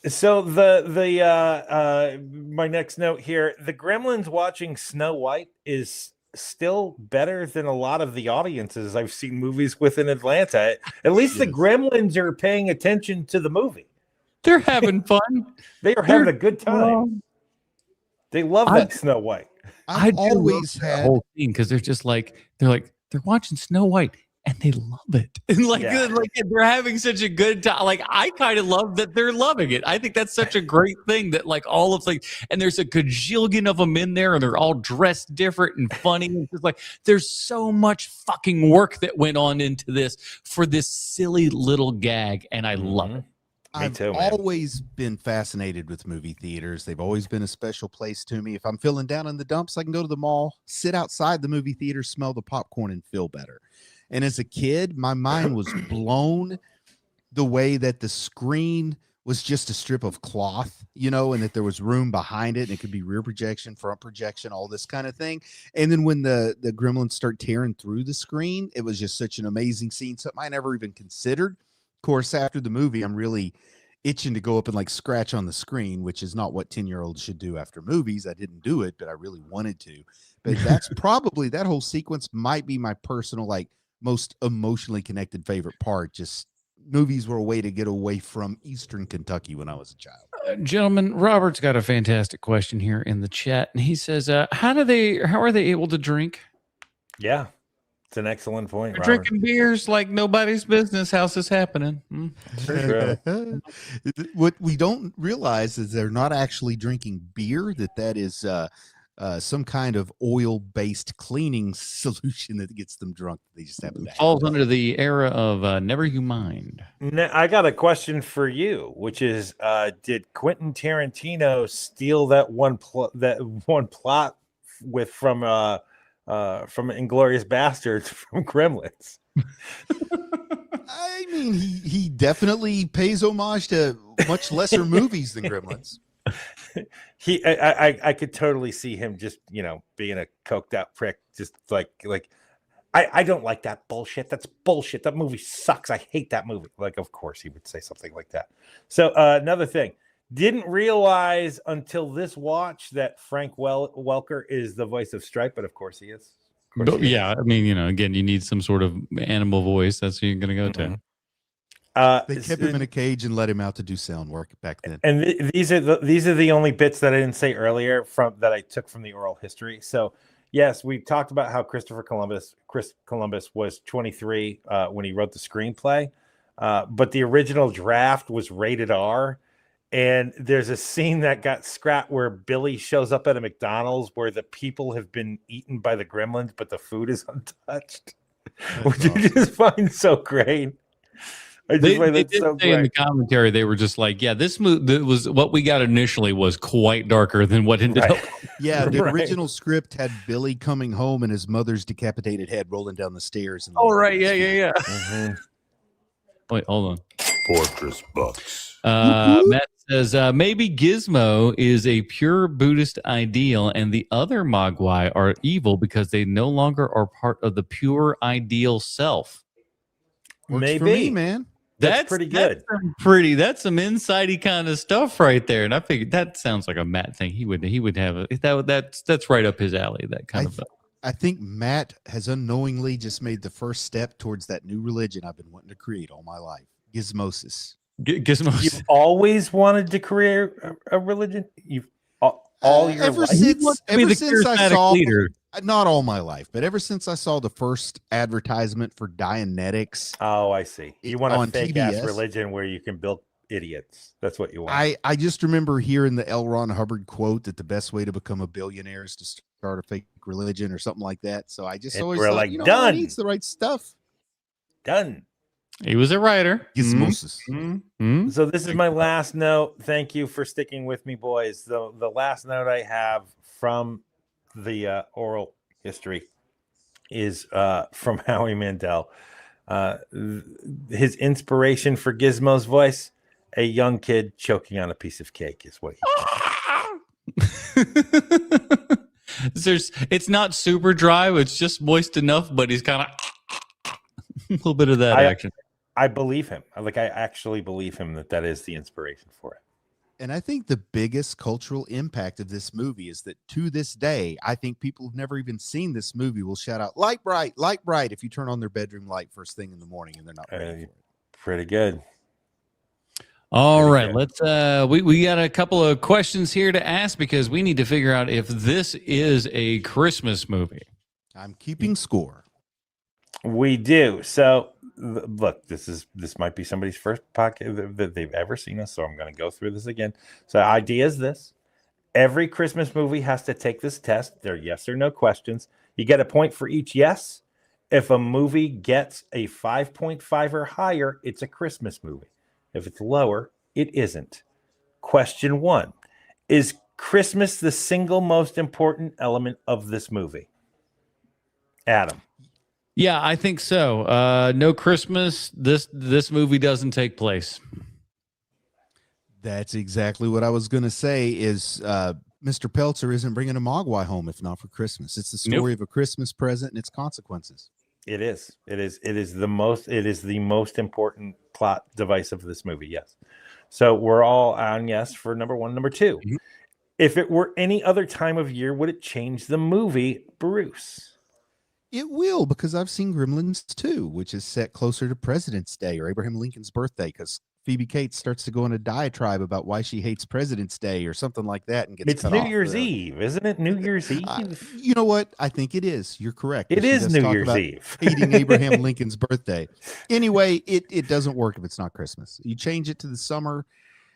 So my next note here, the Gremlins watching Snow White is still better than a lot of the audiences I've seen movies with in Atlanta. At least the Gremlins are paying attention to the movie. they're having fun. They are having a good time. They love that Snow White. I've always had the whole thing because they're watching Snow White and they love it. And like they're having such a good time. Like I kind of love that they're loving it. I think that's such a great thing that like all of like, and there's a gajillion of them in there and they're all dressed different and funny. And it's like there's so much fucking work that went on into this for this silly little gag, and I love it. I've always been fascinated with movie theaters. They've always been a special place to me. If I'm feeling down in the dumps, I can go to the mall, sit outside the movie theater, smell the popcorn, and feel better. And as a kid, my mind was blown the way that the screen was just a strip of cloth, you know, and that there was room behind it. And it could be rear projection, front projection, all this kind of thing. And then when the Gremlins start tearing through the screen, it was just such an amazing scene, something I never even considered. Of course, after the movie, I'm really itching to go up and like scratch on the screen, which is not what 10-year-olds should do after movies. I didn't do it, but I really wanted to. But that's probably, that whole sequence might be my personal, like most emotionally connected favorite part. Just movies were a way to get away from Eastern Kentucky when I was a child. Gentlemen, Robert's got a fantastic question here in the chat. And he says, how are they able to drink? Yeah. It's an excellent point. They're drinking beers like nobody's business. How's this happening? What we don't realize is they're not actually drinking beer, that is some kind of oil-based cleaning solution that gets them drunk. They just happen to falls under the era of Never You Mind. I got a question for you, which is, did Quentin Tarantino steal that one plot from Inglourious Bastards from Gremlins? I mean, he definitely pays homage to much lesser movies than Gremlins. I could totally see him just, you know, being a coked out prick, just like I don't like that bullshit. That's bullshit. That movie sucks. I hate that movie. Like, of course he would say something like that. So another thing. Didn't realize until this watch that Frank Welker is the voice of Stripe, but of course he is. I mean, you know, again, you need some sort of animal voice. That's who you're going to go to. They kept him in a cage and let him out to do sound work back then. And these are the only bits that I didn't say earlier that I took from the oral history. So yes, we talked about how Chris Columbus was 23 when he wrote the screenplay, but the original draft was rated R. And there's a scene that got scrapped where Billy shows up at a McDonald's where the people have been eaten by the Gremlins, but the food is untouched, which I just find so great. I just find that so great. In the commentary, they were just like, yeah, this movie was what we got initially was quite darker than what ended up. Yeah, the original script had Billy coming home and his mother's decapitated head rolling down the stairs. And Yeah. Mm-hmm. Wait, hold on. Fortress Bucks. Matt says maybe Gizmo is a pure Buddhist ideal and the other Mogwai are evil because they no longer are part of the pure ideal self. Works maybe, for me, man. That's pretty good. That's some insighty kind of stuff right there. And I figured that sounds like a Matt thing. He would have that's right up his alley. That kind of. I think Matt has unknowingly just made the first step towards that new religion I've been wanting to create all my life. Gizmosis. Gizmosis. You've always wanted to create a religion? You've all your ever life? since I saw leader. Not all my life, but ever since I saw the first advertisement for Dianetics. Oh, I see. You want a fake TBS. ass religion where you can build idiots. That's what you want. I just remember hearing the L. Ron Hubbard quote that the best way to become a billionaire is to start a fake religion or something like that. So I just always thought, like, done. It's the right stuff. Done. He was a writer. Gizmosis. Mm-hmm. So this is my last note. Thank you for sticking with me, boys. The last note I have from the oral history is from Howie Mandel. His inspiration for Gizmo's voice, a young kid choking on a piece of cake is what he it's not super dry. It's just moist enough, but he's kind of a little bit of that action. I believe him. I actually believe him that is the inspiration for it. And I think the biggest cultural impact of this movie is that to this day, I think people who've never even seen this movie will shout out light bright if you turn on their bedroom light first thing in the morning and they're not ready for it. Pretty good. All right, let's we got a couple of questions here to ask because we need to figure out if this is a Christmas movie. I'm keeping score. We do. So look, this might be somebody's first podcast that they've ever seen us, so I'm going to go through this again. So the idea is this: every Christmas movie has to take this test. They're yes or no questions. You get a point for each yes. If a movie gets a 5.5 or higher, it's a Christmas movie. If it's lower, it isn't. Question 1: is Christmas the single most important element of this movie? Adam. Yeah, I think so. No Christmas. This movie doesn't take place. That's exactly what I was going to say. Is Mr. Peltzer isn't bringing a Mogwai home if not for Christmas? It's the story of a Christmas present and its consequences. It is. It is the most important plot device of this movie. Yes. So we're all on yes for number 1. Number 2. Mm-hmm. If it were any other time of year, would it change the movie, Bruce? It will, because I've seen Gremlins 2, which is set closer to President's Day or Abraham Lincoln's birthday, because Phoebe Cates starts to go on a diatribe about why she hates President's Day or something like that, and gets it's New Year's Eve, isn't it? New Year's Eve. You know what? I think it is. You're correct. It is New Year's Eve. Hating Abraham Lincoln's birthday. Anyway, it doesn't work if it's not Christmas. You change it to the summer,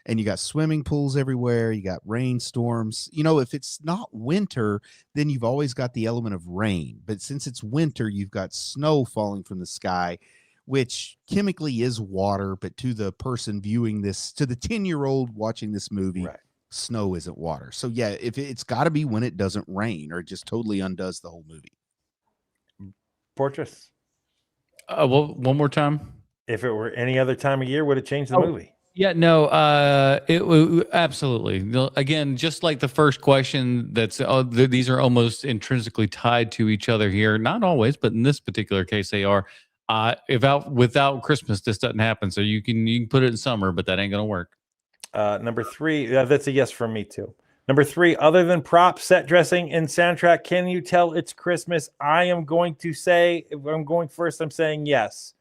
and you got swimming pools everywhere. You got rainstorms. You know, if it's not winter, then you've always got the element of rain. But since it's winter, you've got snow falling from the sky, which chemically is water. But to the person viewing this, to the 10-year-old watching this movie, right, snow isn't water. So, yeah, if it's got to be when it doesn't rain, or it just totally undoes the whole movie. Fortress. Well, one more time. If it were any other time of year, would it change the movie? Yeah, no, absolutely. Again, just like the first question, these are almost intrinsically tied to each other here. Not always, but in this particular case, they are. Without Christmas, this doesn't happen. So you can put it in summer, but that ain't gonna work. Number 3, that's a yes from me too. Number 3, other than props, set dressing, and soundtrack, can you tell it's Christmas? I am going to say, if I'm going first, I'm saying yes.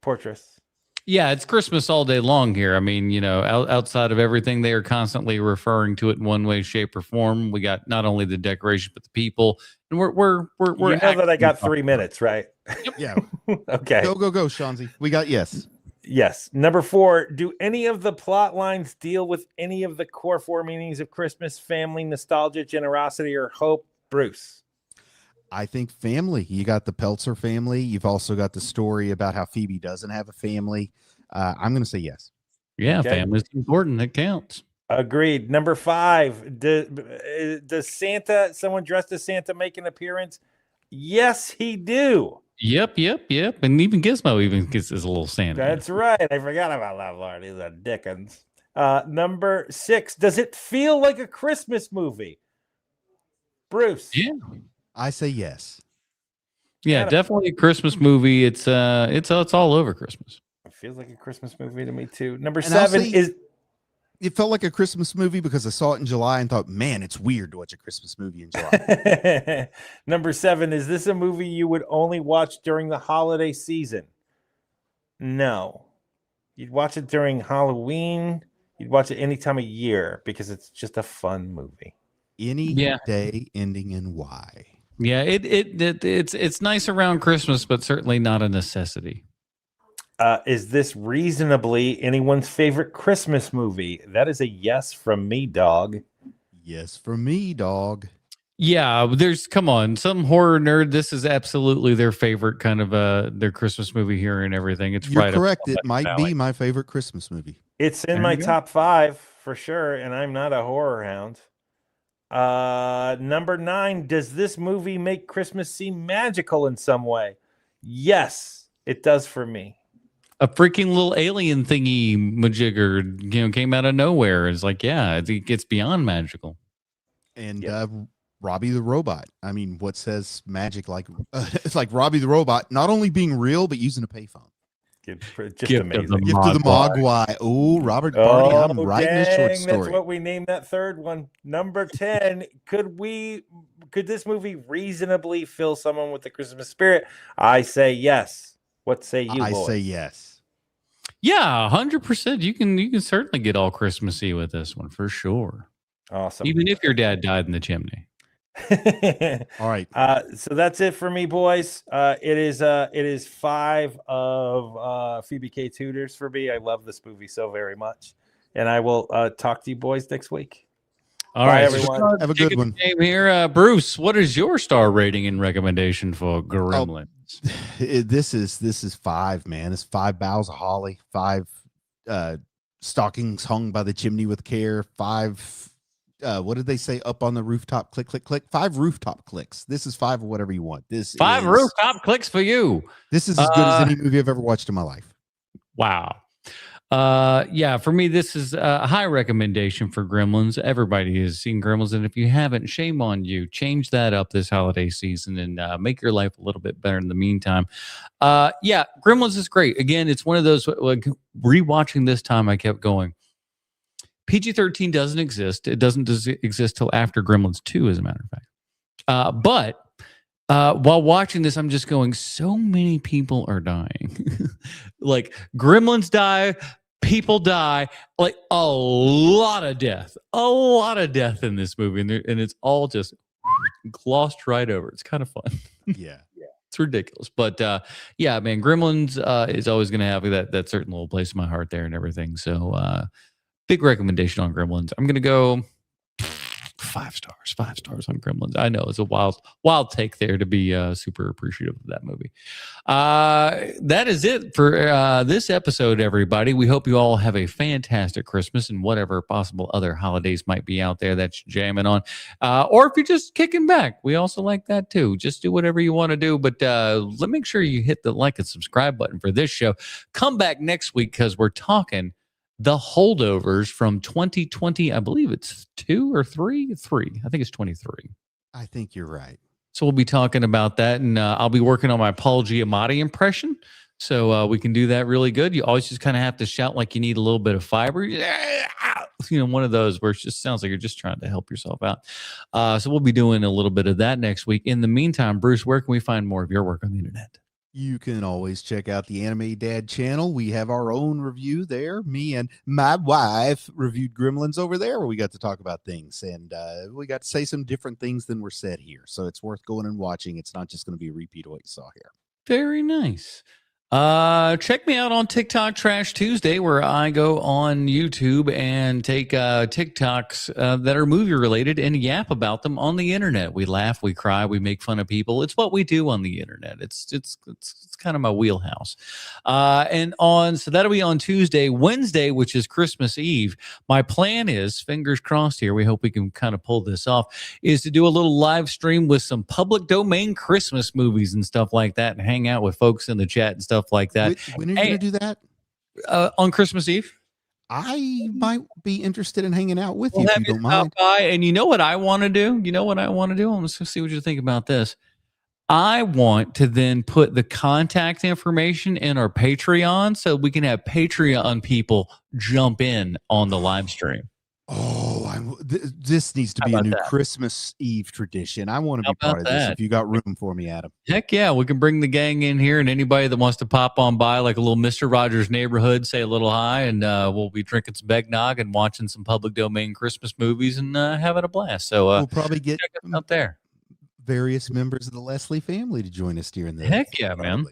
Portress. Yeah, it's Christmas all day long here. I mean, you know, outside of everything, they are constantly referring to it in one way, shape, or form. We got not only the decoration, but the people. And we're you know that I got 3 minutes, right? Yep. Yeah. Okay. Go, Shanzi. We got yes. Yes. Number 4, do any of the plot lines deal with any of the core 4 meanings of Christmas: family, nostalgia, generosity, or hope? Bruce. I think family. You got the Peltzer family. You've also got the story about how Phoebe doesn't have a family. I'm going to say yes. Yeah, okay. Family's important. It counts. Agreed. Number 5, does someone dressed as Santa make an appearance? Yes, he do. Yep. And even Gizmo gets his little Santa. That's right. I forgot about that, Lord. He's a Dickens. Number 6, does it feel like a Christmas movie? Bruce. Yeah. I say yes. Yeah, definitely a Christmas movie. It's all over Christmas. It feels like a Christmas movie to me too. Number 7 is. It felt like a Christmas movie because I saw it in July and thought, man, it's weird to watch a Christmas movie in July. Number 7, is this a movie you would only watch during the holiday season? No. You'd watch it during Halloween. You'd watch it any time of year because it's just a fun movie. Any day ending in Y. Yeah, it's nice around Christmas, but certainly not a necessity. Is this reasonably anyone's favorite Christmas movie? That is a yes from me, dog. Yes from me, dog. Yeah, come on, some horror nerd. This is absolutely their favorite kind of their Christmas movie here and everything. It's You're correct. It might be my favorite Christmas movie. It's in my top 5 for sure, and I'm not a horror hound. Number 9, does this movie make Christmas seem magical in some way? Yes, it does for me. A freaking little alien thingy majigger, came out of nowhere. It's like, yeah, it's beyond magical. And Robbie the Robot. I mean, what says magic like it's like Robbie the Robot not only being real but using a payphone. Just amazing. Gift of the Mogwai. Oh, Robert Barney. I'm writing a short story. That's what we named that third one. Number 10. Could this movie reasonably fill someone with the Christmas spirit? I say yes. What say you? I boys? say yes. Yeah, 100%. You can certainly get all Christmassy with this one for sure. Awesome. Even if your dad died in the chimney. All right. So that's it for me, boys. It is 5 of Phoebe K. Tudors for me. I love this movie so very much, and I will talk to you boys next week. All right, everyone. Have a good one. Here, Bruce. What is your star rating and recommendation for Gremlins? This is 5, man. It's 5 boughs of holly, 5 stockings hung by the chimney with care, 5. What did they say up on the rooftop? Click, click, click. 5 rooftop clicks. This is 5 of whatever you want. This 5 rooftop clicks for you. This is as good as any movie I've ever watched in my life. Wow. Yeah, for me, this is a high recommendation for Gremlins. Everybody has seen Gremlins, and if you haven't, shame on you. Change that up this holiday season and make your life a little bit better in the meantime. Yeah, Gremlins is great. Again, it's one of those, like, rewatching this time, I kept going, PG-13 doesn't exist. It doesn't exist till after Gremlins 2, as a matter of fact. But while watching this, I'm just going, so many people are dying. Like, Gremlins die, people die, like a lot of death in this movie. And it's all just glossed right over. It's kind of fun. Yeah. It's ridiculous. But yeah, man, Gremlins is always going to have that certain little place in my heart there and everything. So, big recommendation on Gremlins. I'm going to go 5 stars. 5 stars on Gremlins. I know it's a wild take there to be super appreciative of that movie. That is it for this episode, everybody. We hope you all have a fantastic Christmas and whatever possible other holidays might be out there that you're jamming on. Or if you're just kicking back, we also like that too. Just do whatever you want to do. But make sure you hit the like and subscribe button for this show. Come back next week because we're talking the holdovers from 2020. I believe it's 2 or 3. I think it's 23. I think you're right. So we'll be talking about that, and I'll be working on my Paul Giamatti impression, so we can do that really good. You always just kind of have to shout like you need a little bit of fiber. One of those where it just sounds like you're just trying to help yourself out. So we'll be doing a little bit of that next week. In the meantime, Bruce, where can we find more of your work on the internet? You can always check out the Anime Dad channel. We have our own review there. Me and my wife reviewed Gremlins over there where we got to talk about things. And we got to say some different things than were said here. So it's worth going and watching. It's not just going to be a repeat of what you saw here. Very nice. Check me out on TikTok Trash Tuesday, where I go on YouTube and take TikToks that are movie related and yap about them on the internet. We laugh, we cry, we make fun of people. It's what we do on the internet. It's kind of my wheelhouse. So that'll be on Tuesday. Wednesday, which is Christmas Eve, my plan is, fingers crossed here, we hope we can kind of pull this off, is to do a little live stream with some public domain Christmas movies and stuff like that, and hang out with folks in the chat and stuff like that. When are you going to do that? On Christmas Eve. I might be interested in hanging out with you if you don't mind. And you know what I want to do? I'm going to see what you think about this. I want to then put the contact information in our Patreon so we can have Patreon people jump in on the live stream. Oh, this needs to be a new Christmas Eve tradition. I want to be part of this. If you got room for me, Adam. Heck yeah, we can bring the gang in here, and anybody that wants to pop on by, like a little Mr. Rogers Neighborhood, say a little hi, and we'll be drinking some eggnog and watching some public domain Christmas movies and having a blast. So we'll probably get out there various members of the Leslie family to join us during the heck yeah, man.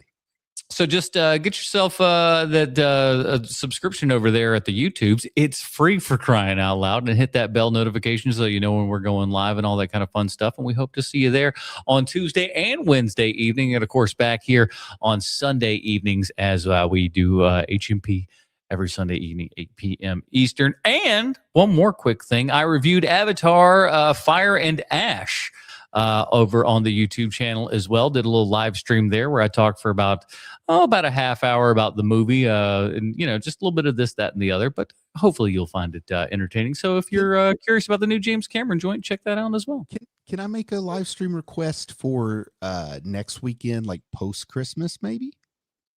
So just get yourself a subscription over there at the YouTubes. It's free, for crying out loud, and hit that bell notification so you know when we're going live and all that kind of fun stuff. And we hope to see you there on Tuesday and Wednesday evening, and of course back here on Sunday evenings as we do HMP every Sunday evening, 8 p.m. Eastern. And one more quick thing. I reviewed Avatar Fire and Ash over on the YouTube channel as well. Did a little live stream there where I talked for about a half hour about the movie, and just a little bit of this, that, and the other. But hopefully you'll find it entertaining. So if you're curious about the new James Cameron joint, check that out as well. Can I make a live stream request for next weekend, like post Christmas, maybe?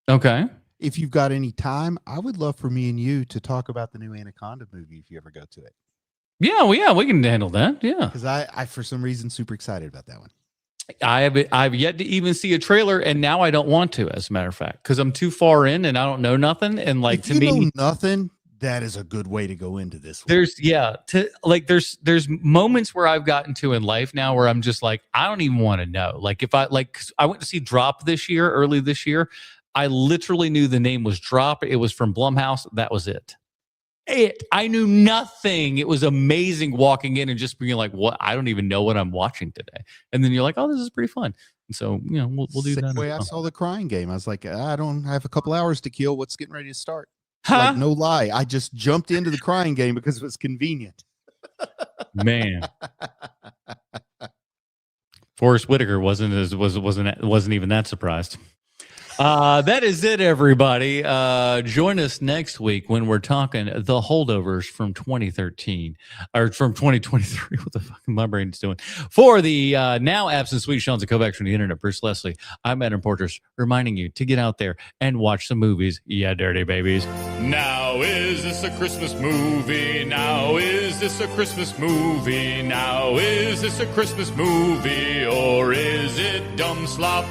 Okay. If you've got any time, I would love for me and you to talk about the new Anaconda movie if you ever go to it. Yeah, well, we can handle that. Yeah, because I for some reason super excited about that one. I've yet to even see a trailer, and now I don't want to, as a matter of fact, because I'm too far in and I don't know nothing. And like, if you know nothing, that is a good way to go into this one. There's moments where I've gotten to in life now where I'm just like, I don't even want to know. Like if I went to see Drop early this year. I literally knew the name was Drop. It was from Blumhouse. That was it. I knew nothing. It was amazing walking in and just being like, what? I don't even know what I'm watching today. And then you're like, oh, this is pretty fun. And so, we'll do that. The way I saw The Crying Game, I was like, I have a couple hours to kill. What's getting ready to start? Like, no lie. I just jumped into The Crying Game because it was convenient. Man. Forrest Whitaker wasn't even that surprised. That is it, everybody. Join us next week when we're talking the holdovers from 2013 or from 2023. What the fuck my brain's doing? For the now absent Sweet Sean's and Kovacs from the internet, Bruce Leslie, I'm Adam Porters, reminding you to get out there and watch some movies. Yeah, dirty babies. Now is this a Christmas movie? Now is this a Christmas movie? Now is this a Christmas movie? Or is it dumb slop?